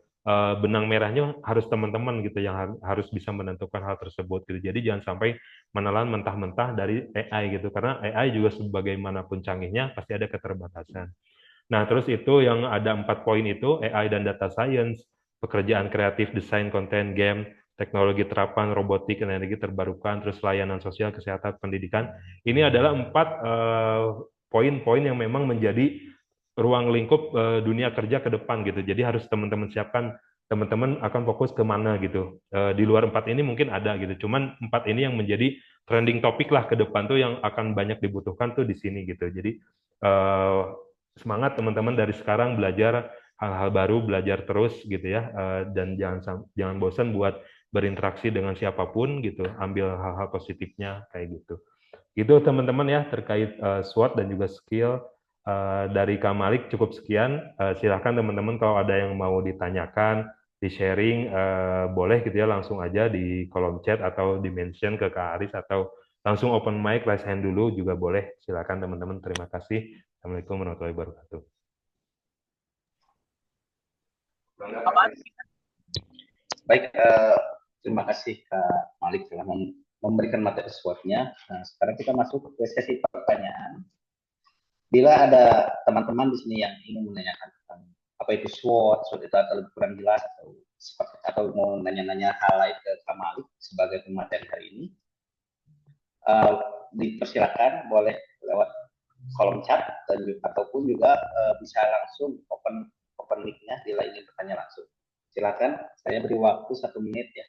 benang merahnya harus teman-teman gitu, yang harus bisa menentukan hal tersebut gitu. Jadi jangan sampai menelan mentah-mentah dari AI gitu, karena AI juga sebagaimanapun canggihnya pasti ada keterbatasan. Nah, terus itu yang ada 4 poin itu, AI dan data science, pekerjaan kreatif, desain konten, game, teknologi terapan, robotik, energi terbarukan, terus layanan sosial, kesehatan, pendidikan. Ini adalah 4 poin-poin yang memang menjadi ruang lingkup dunia kerja ke depan gitu. Jadi harus teman-teman siapkan, teman-teman akan fokus ke mana gitu. Di luar 4 ini mungkin ada gitu. Cuman 4 ini yang menjadi trending topik lah ke depan tuh yang akan banyak dibutuhkan tuh di sini gitu. Jadi semangat teman-teman dari sekarang belajar hal-hal baru, belajar terus gitu ya. Dan jangan bosan buat berinteraksi dengan siapapun gitu. Ambil hal-hal positifnya kayak gitu. Itu teman-teman ya terkait SWOT dan juga skill. Dari Kak Malik cukup sekian. Silahkan teman-teman kalau ada yang mau ditanyakan, di-sharing, boleh gitu ya, langsung aja di kolom chat atau di-mention ke Kak Aris, atau langsung open mic, raise hand dulu juga boleh. Silahkan teman-teman, terima kasih. Assalamualaikum warahmatullahi wabarakatuh. Baik, terima kasih Kak Malik telah memberikan materi SWOT-nya. Nah, sekarang kita masuk ke sesi pertanyaan. Bila ada teman-teman di sini yang ingin menanyakan tentang apa itu SWOT, SWOT itu atau lebih kurang jelas atau mau nanya-nanya hal lain ke Kak Malik sebagai pemateri hari ini, dipersilakan boleh lewat kolom chat ataupun juga bisa langsung open mic-nya bila ingin bertanya langsung. Silakan, saya beri waktu 1 menit ya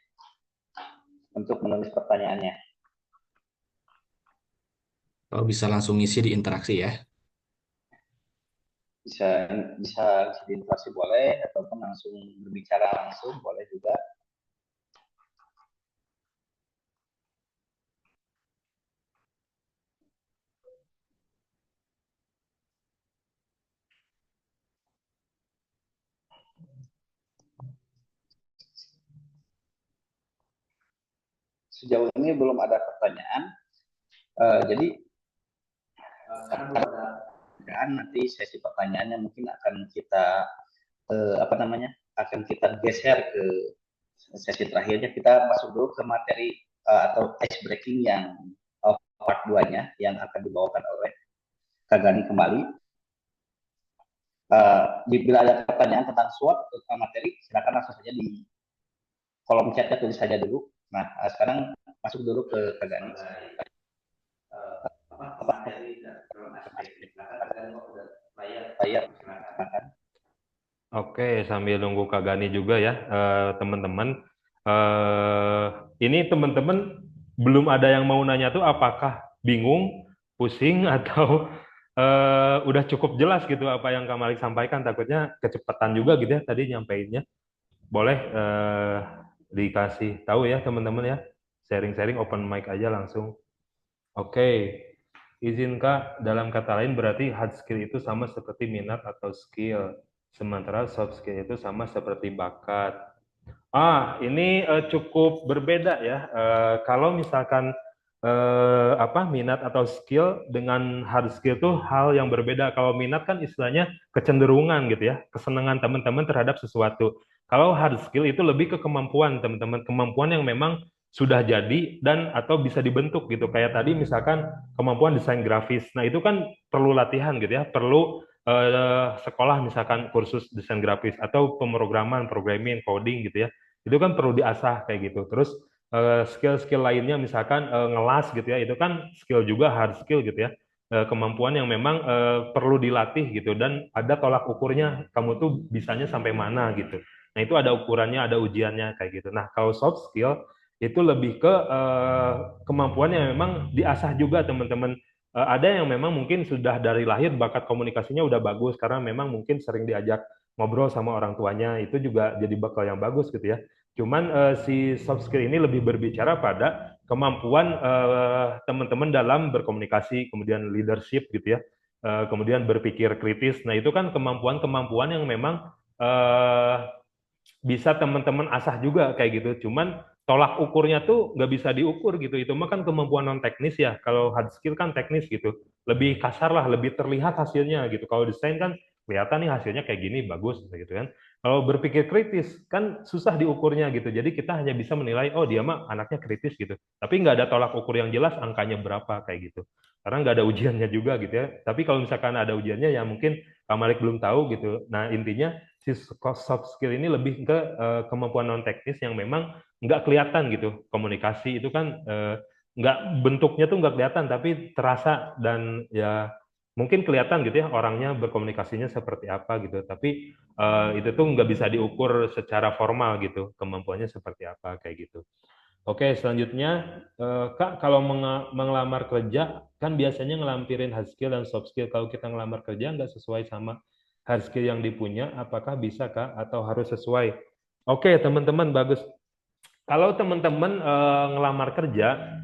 untuk menulis pertanyaannya. Kalau bisa langsung ngisi di interaksi ya. Bisa diinteraksi boleh, ataupun langsung berbicara langsung boleh juga. Sejauh ini belum ada pertanyaan, jadi nanti sesi pertanyaannya mungkin akan kita akan kita geser ke sesi terakhirnya. Kita masuk dulu ke materi atau ice breaking yang part 2-nya yang akan dibawakan oleh Kak Gani kembali. Bila ada pertanyaan tentang SWOT atau materi, silakan langsung saja di kolom chatnya, tulis saja dulu. Nah, sekarang masuk dulu ke Kak Gani. Oke, sambil nunggu Kak Gani juga ya, teman-teman. Ini teman-teman belum ada yang mau nanya tuh, apakah bingung, pusing, atau udah cukup jelas gitu apa yang Kak Malik sampaikan? Takutnya kecepatan juga gitu ya tadi nyampeinnya. Boleh dikasih tahu ya teman-teman ya, sharing-sharing open mic aja langsung. Oke, izin Kak, dalam kata lain berarti hard skill itu sama seperti minat atau skill, sementara soft skill itu sama seperti bakat. Ini cukup berbeda ya. Kalau misalkan minat atau skill dengan hard skill itu hal yang berbeda. Kalau minat kan istilahnya kecenderungan gitu ya, kesenangan teman-teman terhadap sesuatu. Kalau hard skill itu lebih ke kemampuan teman-teman, kemampuan yang memang sudah jadi dan atau bisa dibentuk gitu. Kayak tadi misalkan kemampuan desain grafis. Nah, itu kan perlu latihan gitu ya, perlu sekolah misalkan kursus desain grafis atau pemrograman, programming, coding gitu ya. Itu kan perlu diasah kayak gitu. Terus skill-skill lainnya misalkan ngelas gitu ya, itu kan skill juga, hard skill gitu ya. Kemampuan yang memang perlu dilatih gitu, dan ada tolak ukurnya, kamu tuh bisanya sampai mana gitu. Nah, itu ada ukurannya, ada ujiannya kayak gitu. Nah, kalau soft skill itu lebih ke kemampuan yang memang diasah juga teman-teman. Ada yang memang mungkin sudah dari lahir bakat komunikasinya udah bagus karena memang mungkin sering diajak ngobrol sama orang tuanya, itu juga jadi bakal yang bagus gitu ya. Cuman si soft skill ini lebih berbicara pada kemampuan teman-teman dalam berkomunikasi, kemudian leadership gitu ya, kemudian berpikir kritis. Nah, itu kan kemampuan-kemampuan yang memang bisa teman-teman asah juga kayak gitu. Cuman tolak ukurnya tuh nggak bisa diukur gitu. Itu mah kan kemampuan non teknis ya. Kalau hard skill kan teknis gitu. Lebih kasar lah, lebih terlihat hasilnya gitu. Kalau desain kan kelihatan nih hasilnya kayak gini, bagus gitu kan. Kalau berpikir kritis kan susah diukurnya gitu. Jadi kita hanya bisa menilai, oh dia mah anaknya kritis gitu. Tapi nggak ada tolak ukur yang jelas angkanya berapa kayak gitu. Karena nggak ada ujiannya juga gitu ya. Tapi kalau misalkan ada ujiannya ya mungkin Kak Malik belum tahu gitu. Nah, intinya si soft skill ini lebih ke kemampuan non teknis yang memang nggak kelihatan gitu. Komunikasi itu kan nggak, bentuknya tuh nggak kelihatan tapi terasa dan ya mungkin kelihatan gitu ya orangnya berkomunikasinya seperti apa gitu, tapi itu tuh nggak bisa diukur secara formal gitu, kemampuannya seperti apa kayak gitu. Oke, selanjutnya Kak, kalau mengelamar kerja kan biasanya ngelampirin hard skill dan soft skill. Kalau kita ngelamar kerja nggak sesuai sama hard skill yang dipunya, apakah bisa Kak atau harus sesuai? Oke, teman-teman bagus. Kalau teman-teman ngelamar kerja,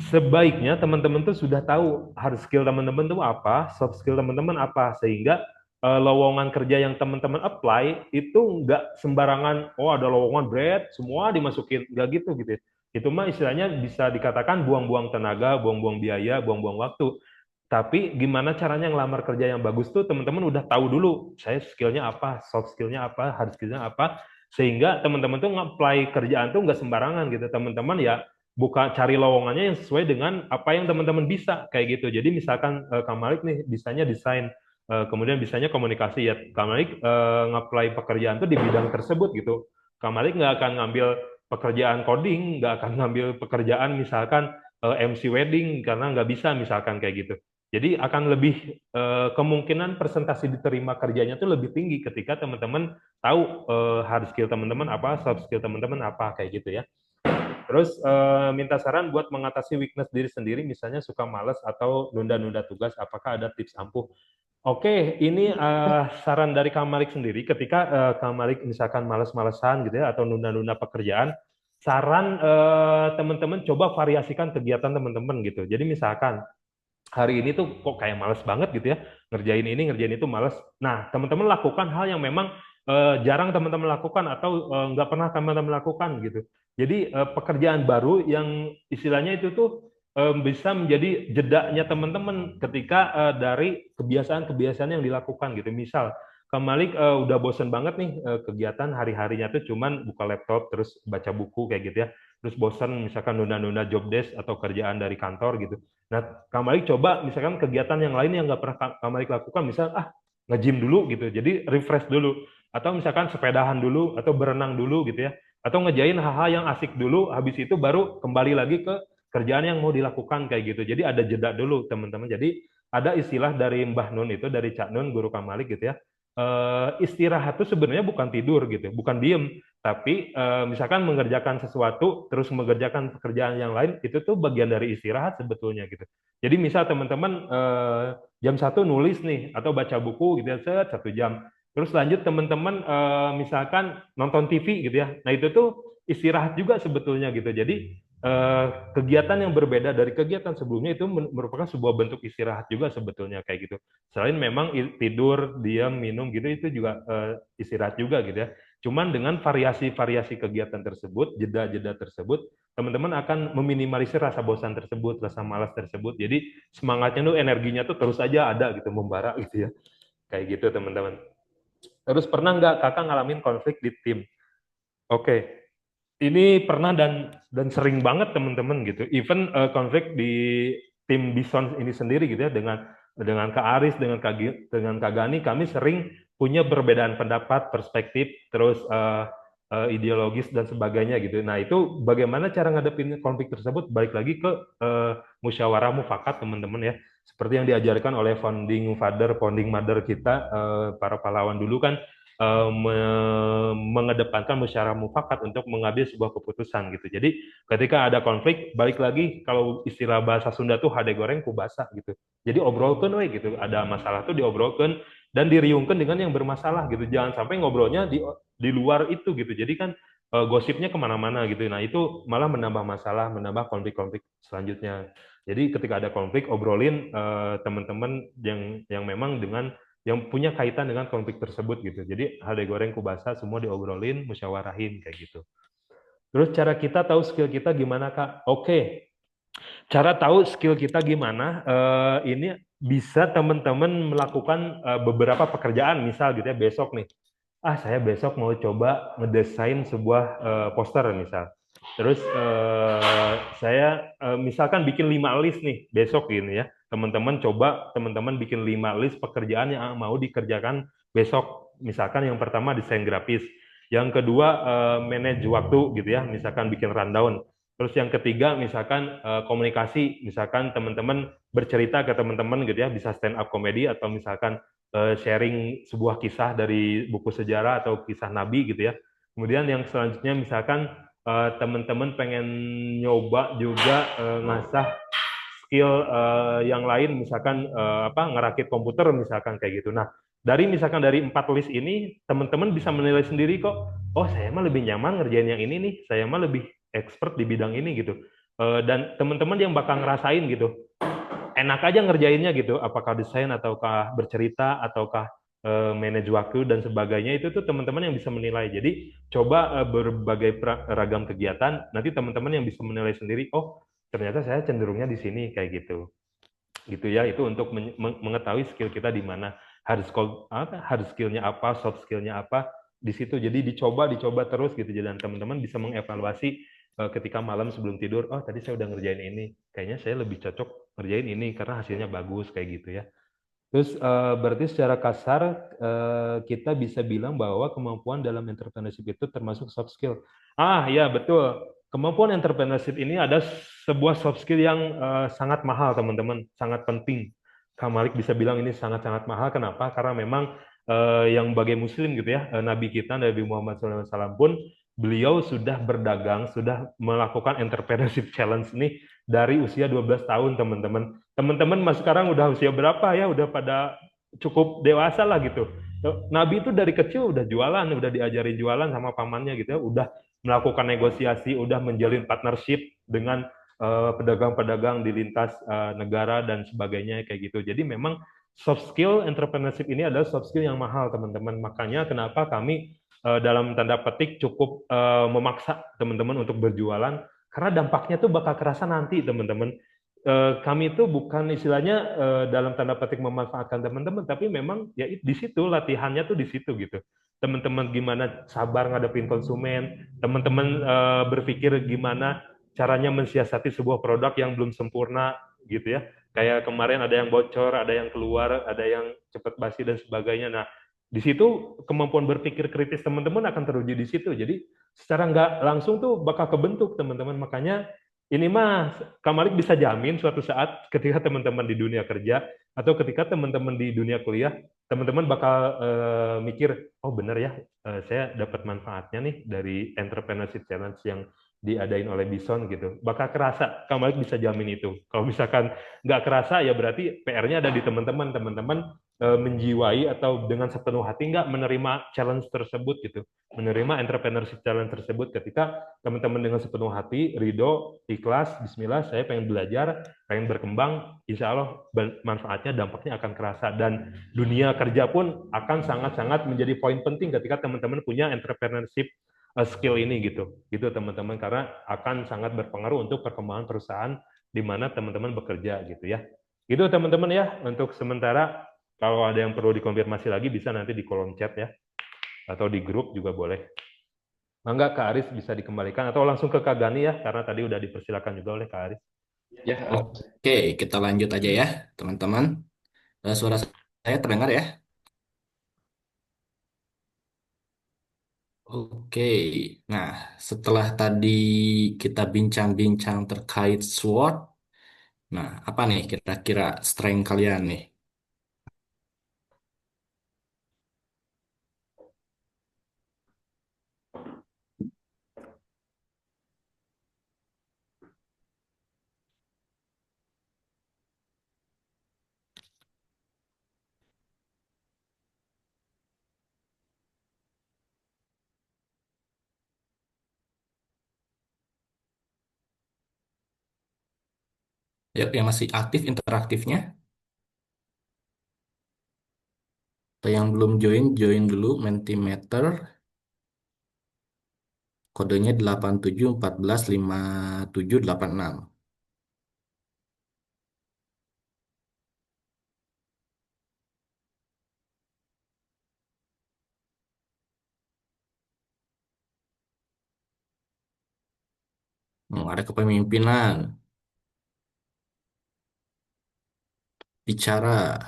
sebaiknya teman-teman tuh sudah tahu hard skill teman-teman tuh apa, soft skill teman-teman apa, sehingga lowongan kerja yang teman-teman apply itu nggak sembarangan, oh ada lowongan bread, semua dimasukin, nggak gitu gitu. Itu mah istilahnya bisa dikatakan buang-buang tenaga, buang-buang biaya, buang-buang waktu. Tapi gimana caranya ngelamar kerja yang bagus tuh teman-teman udah tahu dulu, saya skillnya apa, soft skillnya apa, hard skillnya apa, sehingga teman-teman tuh nge-apply kerjaan tuh nggak sembarangan gitu. Teman-teman ya buka cari lowongannya yang sesuai dengan apa yang teman-teman bisa kayak gitu. Jadi misalkan Kak Malik nih bisanya desain, kemudian bisanya komunikasi ya. Kak Malik nge-apply pekerjaan tuh di bidang tersebut gitu. Kak Malik nggak akan ngambil pekerjaan coding, nggak akan ngambil pekerjaan misalkan MC wedding karena nggak bisa misalkan kayak gitu. Jadi akan lebih kemungkinan presentasi diterima kerjanya tuh lebih tinggi ketika teman-teman tahu hard skill teman-teman apa, soft skill teman-teman apa kayak gitu ya. Terus minta saran buat mengatasi weakness diri sendiri, misalnya suka malas atau nunda-nunda tugas, apakah ada tips ampuh? Oke, ini saran dari Kak Malik sendiri. Ketika Kak Malik misalkan malas-malesan gitu ya, atau nunda-nunda pekerjaan, saran teman-teman coba variasikan kegiatan teman-teman gitu. Jadi misalkan hari ini tuh kok kayak males banget gitu ya, ngerjain ini ngerjain itu males. Nah, teman-teman lakukan hal yang memang jarang teman-teman lakukan atau nggak pernah teman-teman lakukan gitu. Jadi pekerjaan baru yang istilahnya itu tuh bisa menjadi jedanya teman-teman ketika dari kebiasaan-kebiasaan yang dilakukan gitu. Misal Malik udah bosen banget nih kegiatan hari-harinya tuh cuman buka laptop terus baca buku kayak gitu ya. Terus bosen misalkan nunda-nunda job desk atau kerjaan dari kantor gitu. Nah, Kak Malik coba misalkan kegiatan yang lain yang nggak pernah Kak Malik lakukan, misal nge-gym dulu gitu, jadi refresh dulu. Atau misalkan sepedahan dulu, atau berenang dulu gitu ya. Atau ngejain hal-hal yang asik dulu, habis itu baru kembali lagi ke kerjaan yang mau dilakukan kayak gitu. Jadi ada jeda dulu teman-teman. Jadi ada istilah dari Mbah Nun itu, dari Cak Nun, Guru Kak Malik gitu ya. Istirahat itu sebenarnya bukan tidur gitu, bukan diem, tapi misalkan mengerjakan sesuatu terus mengerjakan pekerjaan yang lain itu tuh bagian dari istirahat sebetulnya gitu. Jadi misal teman-teman jam 1 nulis nih atau baca buku gitu ya, 1 jam. Terus lanjut teman-teman misalkan nonton TV gitu ya. Nah itu tuh istirahat juga sebetulnya gitu. Jadi kegiatan yang berbeda dari kegiatan sebelumnya itu merupakan sebuah bentuk istirahat juga sebetulnya kayak gitu. Selain memang tidur, diam, minum gitu itu juga istirahat juga gitu ya. Cuman dengan variasi-variasi kegiatan tersebut, jeda-jeda tersebut, teman-teman akan meminimalisir rasa bosan tersebut, rasa malas tersebut. Jadi semangatnya tuh energinya tuh terus aja ada gitu, membara gitu ya. Kayak gitu teman-teman. Terus pernah nggak kakak ngalamin konflik di tim? Oke. Ini pernah dan sering banget teman-teman gitu. Even konflik di tim Bison ini sendiri gitu ya dengan Kak Aris, dengan Kak Gani, kami sering punya perbedaan pendapat, perspektif, terus ideologis dan sebagainya gitu. Nah itu bagaimana cara ngadepin konflik tersebut? Balik lagi ke musyawarah mufakat teman-teman ya. Seperti yang diajarkan oleh founding father, founding mother kita, para pahlawan dulu kan, mengedepankan musyawarah mufakat untuk mengambil sebuah keputusan gitu. Jadi ketika ada konflik, balik lagi kalau istilah bahasa Sunda tuh hade goreng ku basah gitu. Jadi obrolkan we gitu. Ada masalah tuh diobrolkan dan diriungkan dengan yang bermasalah gitu. Jangan sampai ngobrolnya di luar itu gitu. Jadi kan gosipnya kemana-mana gitu. Nah itu malah menambah masalah, menambah konflik-konflik selanjutnya. Jadi ketika ada konflik, obrolin teman-teman yang memang dengan yang punya kaitan dengan konflik tersebut gitu. Jadi hade goreng kubasa semua diobrolin, musyawarahin kayak gitu. Terus cara kita tahu skill kita gimana Kak? Oke. Cara tahu skill kita gimana? Ini bisa teman-teman melakukan beberapa pekerjaan, misal gitu ya besok nih. Saya besok mau coba ngedesain sebuah poster misal. Terus saya misalkan bikin 5 list nih besok gini ya. Teman-teman bikin 5 list pekerjaan yang mau dikerjakan besok. Misalkan yang pertama desain grafis, yang kedua manage waktu gitu ya, misalkan bikin rundown. Terus yang ketiga misalkan komunikasi, misalkan teman-teman bercerita ke teman-teman gitu ya, bisa stand up comedy atau misalkan sharing sebuah kisah dari buku sejarah atau kisah nabi gitu ya. Kemudian yang selanjutnya misalkan teman-teman pengen nyoba juga ngasah skill yang lain, misalkan ngerakit komputer misalkan kayak gitu. Nah, misalkan dari 4 list ini teman-teman bisa menilai sendiri kok. Oh, saya mah lebih nyaman ngerjain yang ini nih. Saya mah lebih expert di bidang ini gitu. Dan teman-teman yang bakal ngerasain gitu, enak aja ngerjainnya gitu. Apakah desain ataukah bercerita ataukah manage waktu dan sebagainya, itu tuh teman-teman yang bisa menilai. Jadi coba berbagai ragam kegiatan, nanti teman-teman yang bisa menilai sendiri. Oh, ternyata saya cenderungnya di sini kayak gitu. Gitu ya, itu untuk mengetahui skill kita di mana, hard skillnya apa, soft skillnya apa di situ. Jadi dicoba terus gitu, dan teman-teman bisa mengevaluasi ketika malam sebelum tidur. Oh, tadi saya udah ngerjain ini, kayaknya saya lebih cocok ngerjain ini karena hasilnya bagus kayak gitu ya. Terus berarti secara kasar kita bisa bilang bahwa kemampuan dalam entrepreneurship itu termasuk soft skill. Ah ya, betul. Kemampuan entrepreneurship ini ada sebuah soft skill yang sangat mahal teman-teman, sangat penting. Kak Malik bisa bilang ini sangat-sangat mahal. Kenapa? Karena memang yang sebagai muslim gitu ya, Nabi kita Nabi Muhammad SAW pun beliau sudah berdagang, sudah melakukan entrepreneurship challenge nih dari usia 12 tahun teman-teman. Teman-teman mas sekarang udah usia berapa ya? Udah pada cukup dewasa lah gitu. Nabi itu dari kecil udah jualan, udah diajari jualan sama pamannya gitu ya, udah melakukan negosiasi, udah menjalin partnership dengan pedagang-pedagang di lintas negara dan sebagainya kayak gitu. Jadi memang soft skill entrepreneurship ini adalah soft skill yang mahal teman-teman. Makanya kenapa kami dalam tanda petik cukup memaksa teman-teman untuk berjualan, karena dampaknya tuh bakal kerasa nanti teman-teman. Kami itu bukan istilahnya dalam tanda petik memanfaatkan teman-teman, tapi memang ya di situ latihannya tuh di situ gitu. Teman-teman gimana sabar ngadepin konsumen, teman-teman berpikir gimana caranya mensiasati sebuah produk yang belum sempurna gitu ya. Kayak kemarin ada yang bocor, ada yang keluar, ada yang cepat basi dan sebagainya. Nah, di situ kemampuan berpikir kritis teman-teman akan teruji di situ. Jadi secara nggak langsung tuh bakal kebentuk teman-teman. Makanya ini mah Kak Malik bisa jamin suatu saat ketika teman-teman di dunia kerja atau ketika teman-teman di dunia kuliah, teman-teman bakal mikir, oh bener ya, saya dapat manfaatnya nih dari entrepreneurship challenge yang diadain oleh Bison gitu. Bakal kerasa, Kak Malik bisa jamin itu. Kalau misalkan nggak kerasa, ya berarti PR-nya ada di teman-teman. Teman-teman menjiwai atau dengan sepenuh hati nggak menerima challenge tersebut gitu, menerima entrepreneurship challenge tersebut. Ketika teman-teman dengan sepenuh hati, ridho, ikhlas, Bismillah, saya pengen belajar, pengen berkembang, insya Allah manfaatnya, dampaknya akan kerasa. Dan dunia kerja pun akan sangat-sangat menjadi poin penting ketika teman-teman punya entrepreneurship skill ini gitu, gitu teman-teman, karena akan sangat berpengaruh untuk perkembangan perusahaan di mana teman-teman bekerja gitu ya. Gitu teman-teman ya, untuk sementara. Kalau ada yang perlu dikonfirmasi lagi bisa nanti di kolom chat ya, atau di grup juga boleh. Mangga Kak Aris bisa dikembalikan atau langsung ke Kak Gani ya, karena tadi udah dipersilakan juga oleh Kak Aris. Ya, Oke, kita lanjut aja ya, teman-teman. Suara saya terdengar ya? Oke, nah setelah tadi kita bincang-bincang terkait SWOT, nah apa nih kira-kira strength kalian nih? Ya, yang masih aktif interaktifnya, atau yang belum join, join dulu Mentimeter, kodenya 8714158786. Ada kepemimpinan, bicara,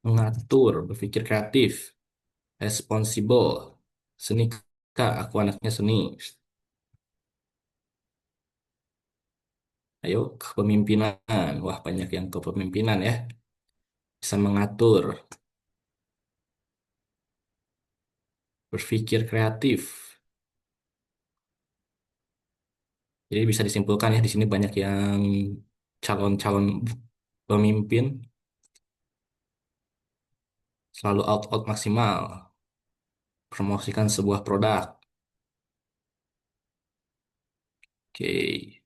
mengatur, berpikir kreatif, responsible, seni kak, aku anaknya seni. Ayo, kepemimpinan. Wah, banyak yang kepemimpinan ya. Bisa mengatur, berpikir kreatif. Jadi bisa disimpulkan ya di sini banyak yang calon-calon pemimpin selalu out maksimal, promosikan sebuah produk. Oke,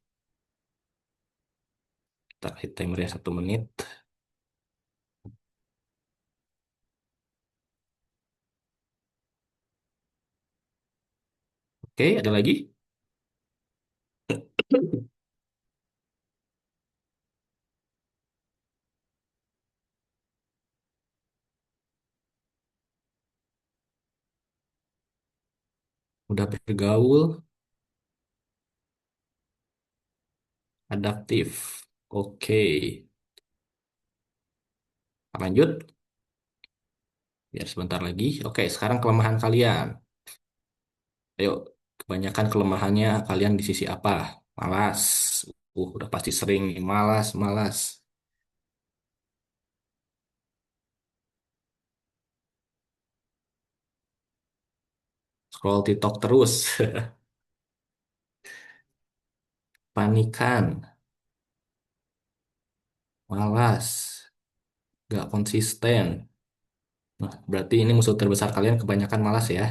kita kasih timer ya 1 menit. Oke, ada lagi? Udah bergaul, adaptif. Oke, lanjut. Biar sebentar lagi. Oke, sekarang kelemahan kalian. Ayo, kebanyakan kelemahannya kalian di sisi apa? Malas. Udah pasti sering nih. Malas, malas. Scroll TikTok terus. Panikan, malas, gak konsisten. Nah, berarti ini musuh terbesar kalian kebanyakan malas ya.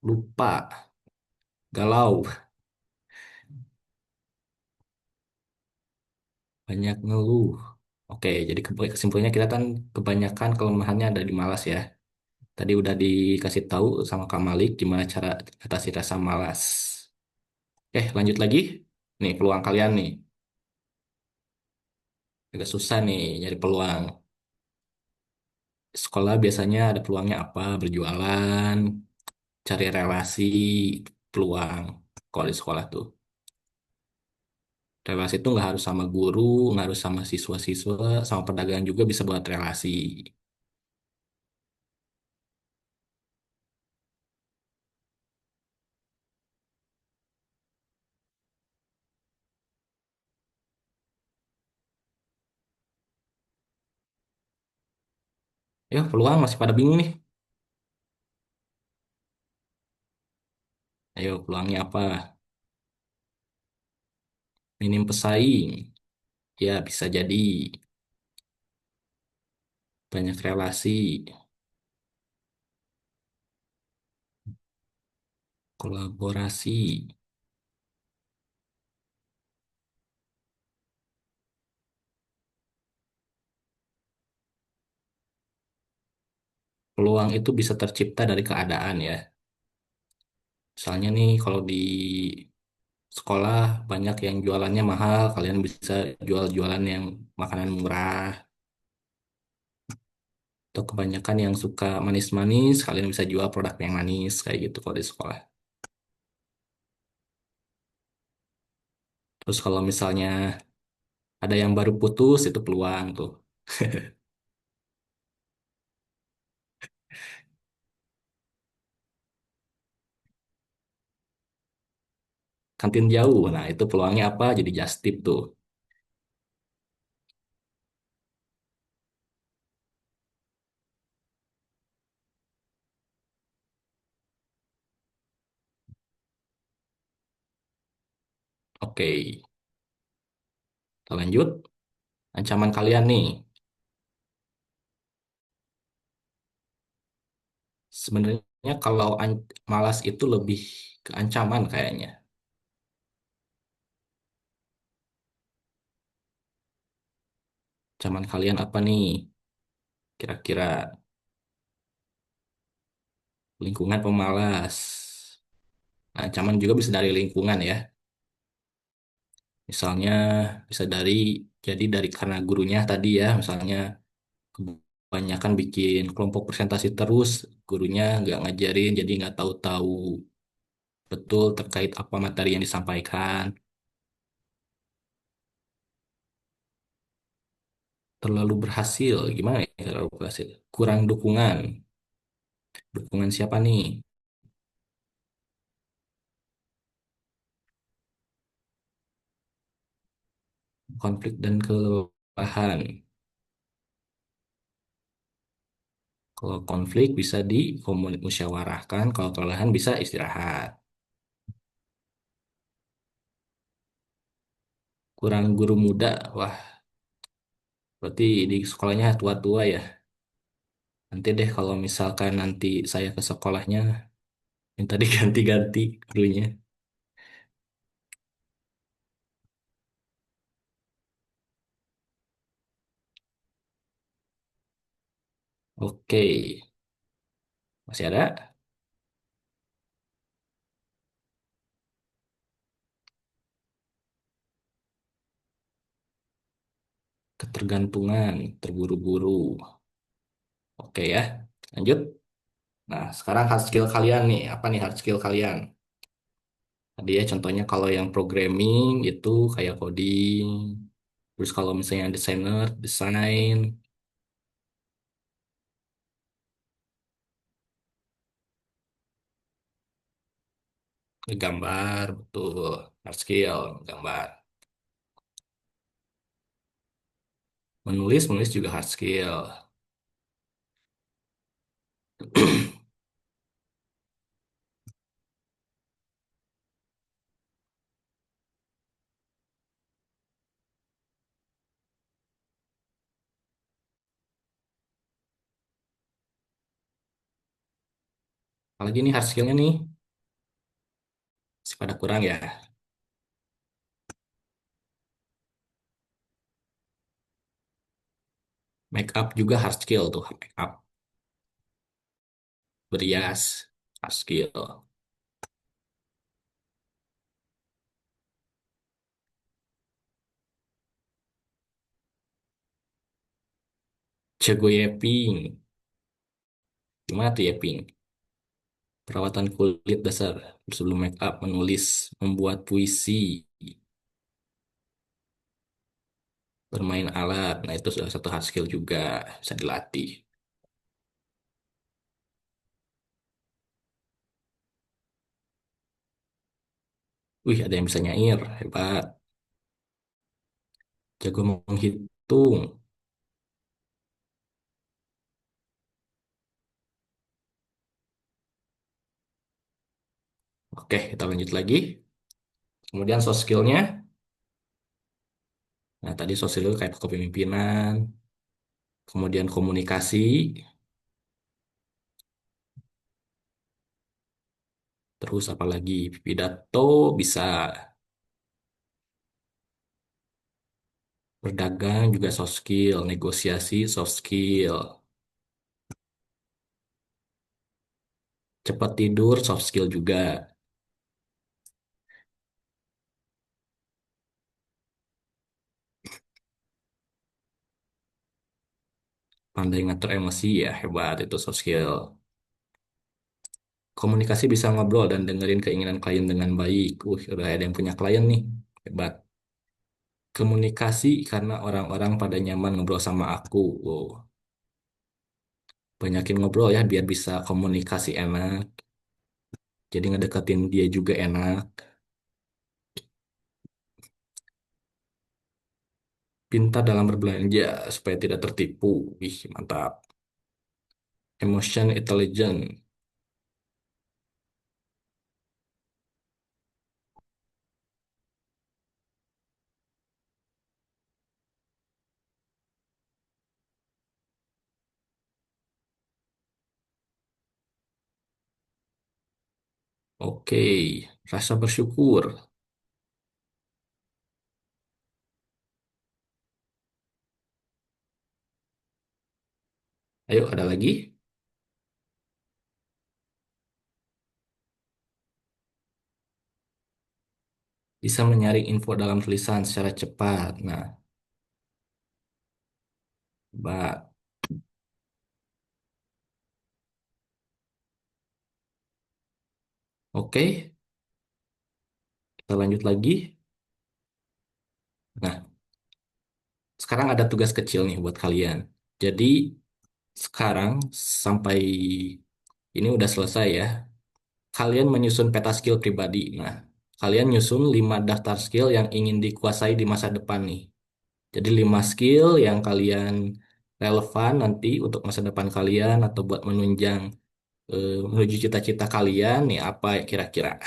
Lupa, galau, banyak ngeluh. Oke, jadi kesimpulannya kita kan kebanyakan kelemahannya ada di malas ya. Tadi udah dikasih tahu sama Kak Malik gimana cara atasi rasa malas. Lanjut lagi. Nih, peluang kalian nih. Agak susah nih nyari peluang. Sekolah biasanya ada peluangnya apa? Berjualan, cari relasi, peluang. Kalau di sekolah tuh. Relasi itu nggak harus sama guru, nggak harus sama siswa-siswa, sama pedagang juga bisa buat relasi. Ya, peluang masih pada bingung nih. Ayo, peluangnya apa? Minim pesaing. Ya, bisa jadi banyak relasi, kolaborasi. Peluang itu bisa tercipta dari keadaan ya. Misalnya nih, kalau di sekolah banyak yang jualannya mahal, kalian bisa jual-jualan yang makanan murah. Atau kebanyakan yang suka manis-manis, kalian bisa jual produk yang manis, kayak gitu kalau di sekolah. Terus kalau misalnya ada yang baru putus, itu peluang tuh. Kantin jauh, nah itu peluangnya apa? Jadi just tip tuh. Oke, kita lanjut. Ancaman kalian nih. Sebenarnya kalau malas itu lebih ke ancaman kayaknya. Ancaman kalian apa nih? Kira-kira lingkungan pemalas. Nah, ancaman juga bisa dari lingkungan ya. Misalnya bisa dari karena gurunya tadi ya, misalnya kebanyakan bikin kelompok presentasi terus, gurunya nggak ngajarin, jadi nggak tahu-tahu. betul terkait apa materi yang disampaikan. Terlalu berhasil, gimana ya terlalu berhasil? Kurang dukungan. Dukungan siapa nih? Konflik dan kelelahan. Kalau konflik bisa musyawarahkan, kalau kelelahan bisa istirahat. Kurang guru muda, wah berarti di sekolahnya tua-tua ya. Nanti deh kalau misalkan nanti saya ke sekolahnya, minta diganti-ganti gurunya. Oke, masih ada? Ketergantungan, terburu-buru. Oke ya, lanjut. Nah, sekarang hard skill kalian nih, apa nih hard skill kalian? Tadi ya contohnya kalau yang programming itu kayak coding. Terus kalau misalnya desainer, desain, gambar, betul. Hard skill, gambar. Menulis juga hard skill. Apalagi nih hard skillnya nih, masih pada kurang ya. Make up juga hard skill tuh, make up. Berias, hard skill. Jago yeping. Gimana tuh yeping? Perawatan kulit dasar sebelum make up, menulis, membuat puisi, bermain alat. Nah, itu salah satu hard skill juga bisa dilatih. Wih, ada yang bisa nyair, hebat. Jago menghitung. Oke, kita lanjut lagi. Kemudian soft skillnya. Nah, tadi soft skill kayak kepemimpinan, kemudian komunikasi, terus apalagi pidato bisa, berdagang juga soft skill, negosiasi soft skill, cepat tidur soft skill juga, pandai ngatur emosi ya hebat itu soft skill. Komunikasi bisa ngobrol dan dengerin keinginan klien dengan baik. Udah ada yang punya klien nih, hebat. Komunikasi karena orang-orang pada nyaman ngobrol sama aku. Wow. Banyakin ngobrol ya biar bisa komunikasi enak. Jadi ngedeketin dia juga enak. Pintar dalam berbelanja supaya tidak tertipu. Wih, mantap. Emotion intelligent. Oke, rasa bersyukur. Ayo, ada lagi? Bisa menyaring info dalam tulisan secara cepat. Nah, Mbak. Oke, Kita lanjut lagi. Nah, sekarang ada tugas kecil nih buat kalian. Jadi, sekarang sampai ini udah selesai ya. Kalian menyusun peta skill pribadi. Nah, kalian nyusun 5 daftar skill yang ingin dikuasai di masa depan nih. Jadi 5 skill yang kalian relevan nanti untuk masa depan kalian atau buat menunjang menuju cita-cita kalian nih apa ya kira-kira.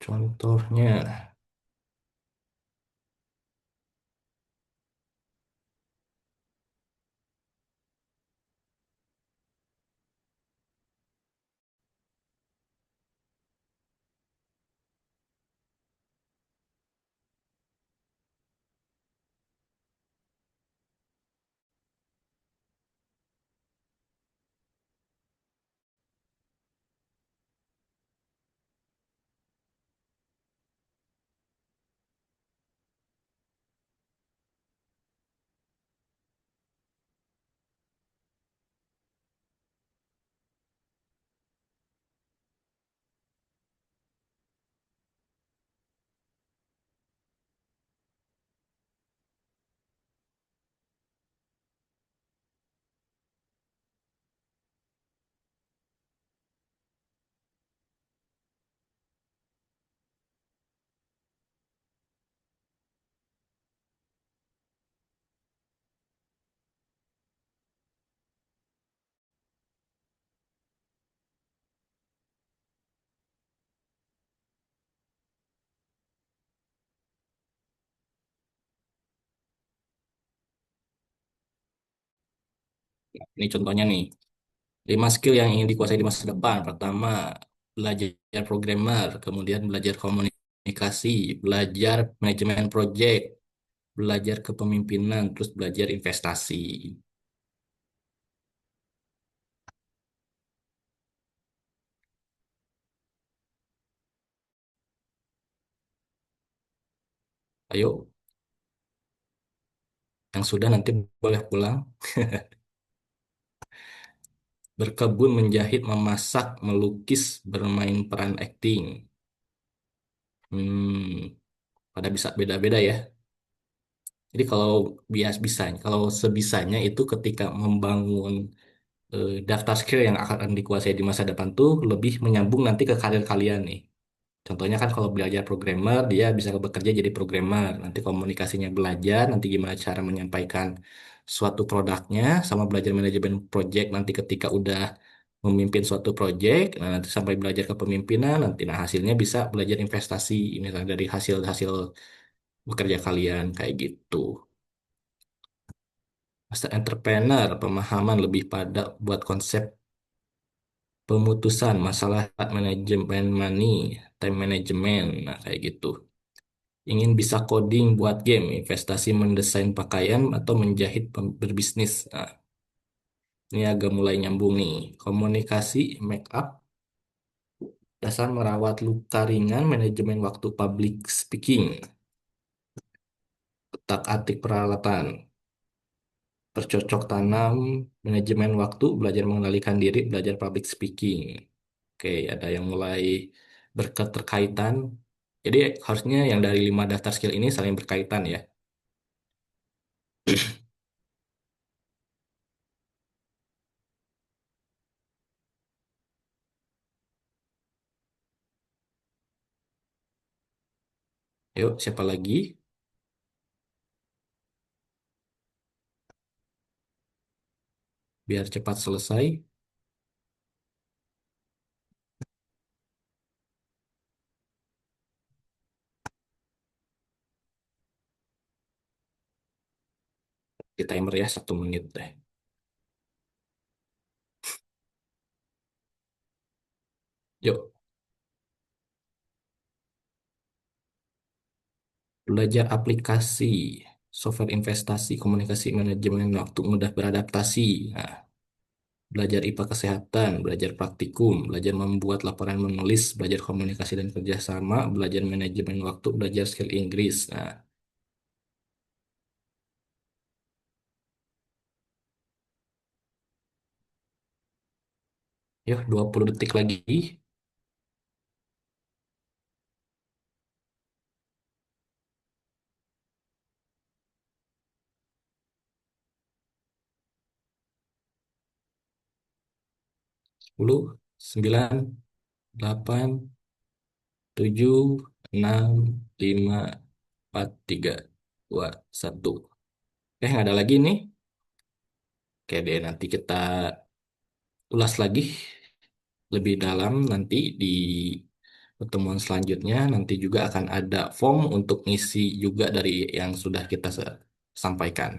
Contohnya, ini contohnya nih. 5 skill yang ingin dikuasai di masa depan. Pertama, belajar programmer, kemudian belajar komunikasi, belajar manajemen project, belajar kepemimpinan, terus belajar investasi. Ayo, yang sudah nanti boleh pulang. Berkebun, menjahit, memasak, melukis, bermain peran akting. Hmm, pada bisa beda-beda ya. Jadi kalau bisanya, kalau sebisanya itu ketika membangun daftar skill yang akan dikuasai di masa depan tuh lebih menyambung nanti ke karir kalian nih. Contohnya kan kalau belajar programmer, dia bisa bekerja jadi programmer. Nanti komunikasinya belajar, nanti gimana cara menyampaikan suatu produknya, sama belajar manajemen project nanti ketika udah memimpin suatu project, nah nanti sampai belajar kepemimpinan, nanti nah hasilnya bisa belajar investasi, misalnya dari hasil-hasil bekerja kalian kayak gitu. Master entrepreneur, pemahaman lebih pada buat konsep pemutusan masalah manajemen money, time management, nah kayak gitu. Ingin bisa coding buat game, investasi mendesain pakaian atau menjahit berbisnis. Nah, ini agak mulai nyambung nih. Komunikasi, make up, dasar merawat luka ringan, manajemen waktu public speaking, otak-atik peralatan, bercocok tanam, manajemen waktu, belajar mengendalikan diri, belajar public speaking. Oke, ada yang mulai berketerkaitan. Jadi harusnya yang dari 5 daftar skill ini saling berkaitan ya. Yuk, siapa lagi? Biar cepat selesai. Di timer ya 1 menit deh. Yuk, belajar aplikasi, software investasi, komunikasi, manajemen waktu, mudah beradaptasi. Nah, belajar IPA kesehatan, belajar praktikum, belajar membuat laporan menulis, belajar komunikasi dan kerjasama, belajar manajemen waktu, belajar skill Inggris. Nah, yuk 20 detik lagi. 10, 9, 8, 7, 6, 5, 4, 3, 2, 1. Nggak ada lagi nih. Oke deh, nanti kita ulas lagi lebih dalam nanti di pertemuan selanjutnya. Nanti juga akan ada form untuk ngisi juga dari yang sudah kita sampaikan.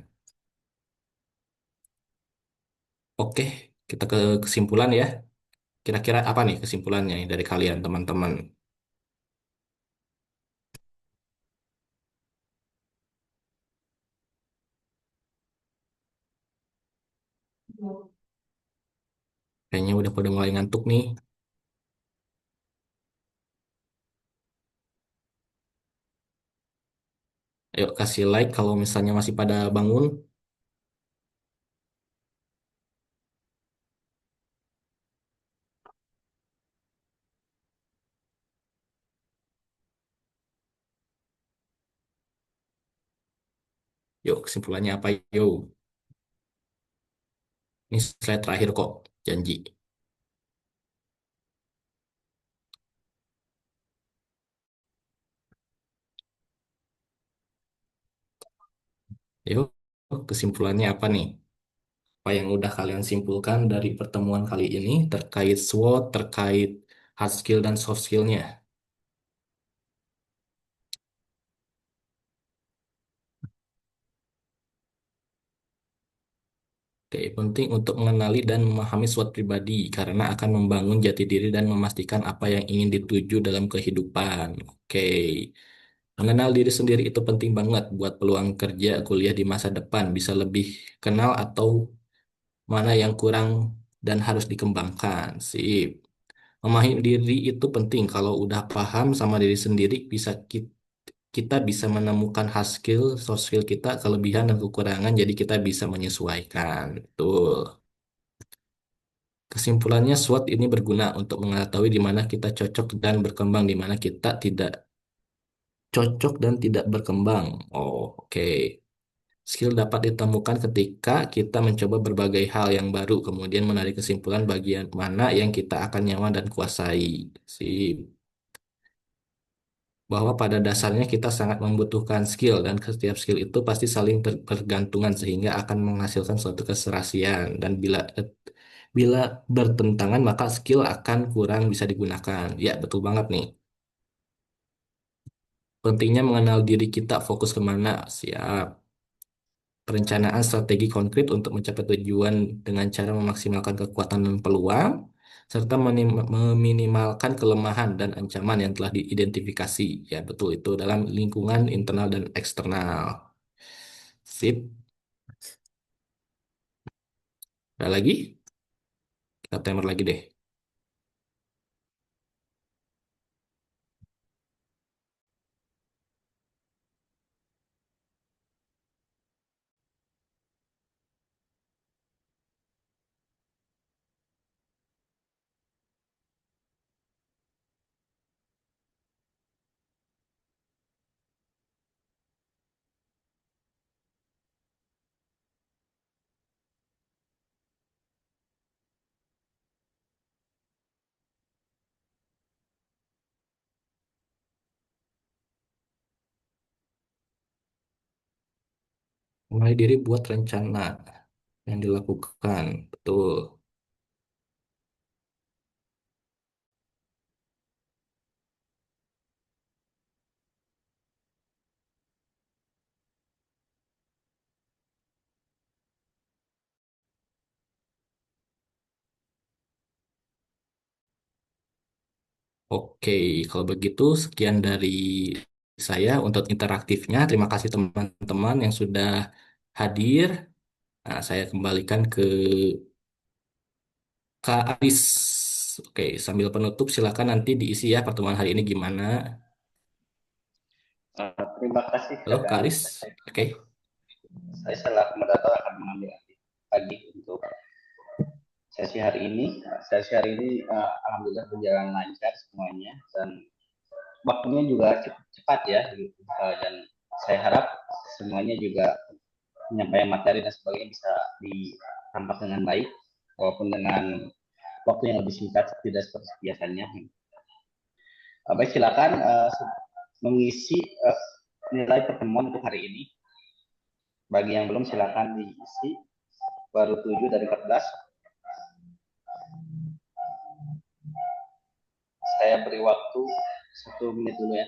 Oke, kita ke kesimpulan ya. Kira-kira apa nih kesimpulannya nih dari kalian teman-teman? Kayaknya udah pada mulai ngantuk nih. Ayo kasih like kalau misalnya masih pada bangun. Yuk kesimpulannya apa yuk? Ini slide terakhir kok, janji. Yuk kesimpulannya apa nih? Apa yang udah kalian simpulkan dari pertemuan kali ini terkait SWOT, terkait hard skill dan soft skillnya? Oke, penting untuk mengenali dan memahami SWOT pribadi karena akan membangun jati diri dan memastikan apa yang ingin dituju dalam kehidupan. Oke, mengenal diri sendiri itu penting banget buat peluang kerja kuliah di masa depan bisa lebih kenal atau mana yang kurang dan harus dikembangkan. Sip. Memahami diri itu penting. Kalau udah paham sama diri sendiri, kita bisa menemukan hard skill, soft skill kita, kelebihan dan kekurangan, jadi kita bisa menyesuaikan. Betul. Kesimpulannya, SWOT ini berguna untuk mengetahui di mana kita cocok dan berkembang, di mana kita tidak cocok dan tidak berkembang. Oh, oke. Skill dapat ditemukan ketika kita mencoba berbagai hal yang baru, kemudian menarik kesimpulan bagian mana yang kita akan nyaman dan kuasai. Sip. Bahwa pada dasarnya kita sangat membutuhkan skill dan setiap skill itu pasti saling bergantungan sehingga akan menghasilkan suatu keserasian dan bila bertentangan maka skill akan kurang bisa digunakan. Ya, betul banget nih. Pentingnya mengenal diri kita fokus kemana. Siap. Perencanaan strategi konkret untuk mencapai tujuan dengan cara memaksimalkan kekuatan dan peluang, serta meminimalkan kelemahan dan ancaman yang telah diidentifikasi. Ya, betul itu dalam lingkungan internal dan eksternal. Sip. Ada lagi? Kita timer lagi deh. Mulai diri buat rencana yang dilakukan. Betul. Oke, kalau begitu sekian dari saya untuk interaktifnya. Terima kasih teman-teman yang sudah hadir. Nah, saya kembalikan ke Kak Aris. Oke, sambil penutup silakan nanti diisi ya pertemuan hari ini gimana. Terima kasih Halo Kak rekan. Aris. Oke. Saya selaku moderator akan mengambil alih lagi untuk sesi hari ini. Sesi hari ini alhamdulillah berjalan lancar semuanya dan waktunya juga cukup cepat ya gitu. Dan saya harap semuanya juga penyampaian materi dan sebagainya bisa ditampak dengan baik walaupun dengan waktu yang lebih singkat tidak seperti biasanya. Baik, silakan mengisi nilai pertemuan untuk hari ini. Bagi yang belum silakan diisi. Baru 7 dari 14. Saya beri waktu 1 menit dulu ya.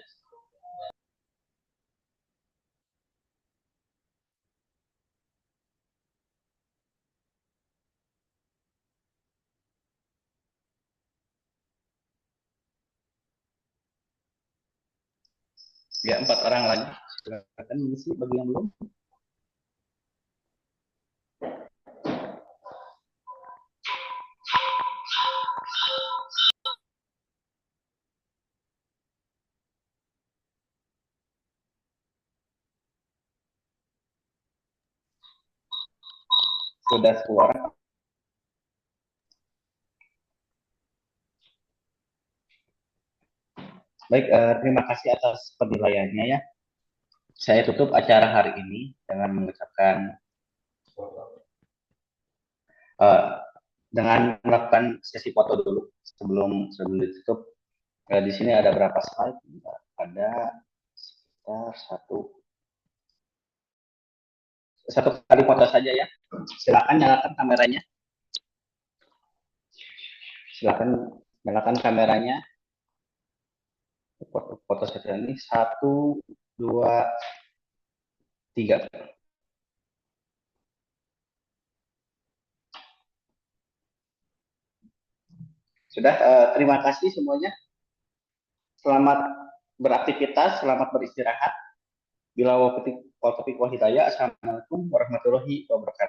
Ya, 4 orang lagi. Silakan mengisi bagi yang belum. Sudah keluar. Baik, terima kasih atas penilaiannya ya. Saya tutup acara hari ini dengan mengucapkan dengan melakukan sesi foto dulu sebelum ditutup. Di sini ada berapa slide? Ada sekitar satu kali foto saja ya. Silakan nyalakan kameranya. Silakan nyalakan kameranya. Foto saya ini 1, 2, 3. Sudah, terima kasih semuanya. Selamat beraktivitas, selamat beristirahat. Bila wal taufiq wal hidayah. Assalamualaikum warahmatullahi wabarakatuh.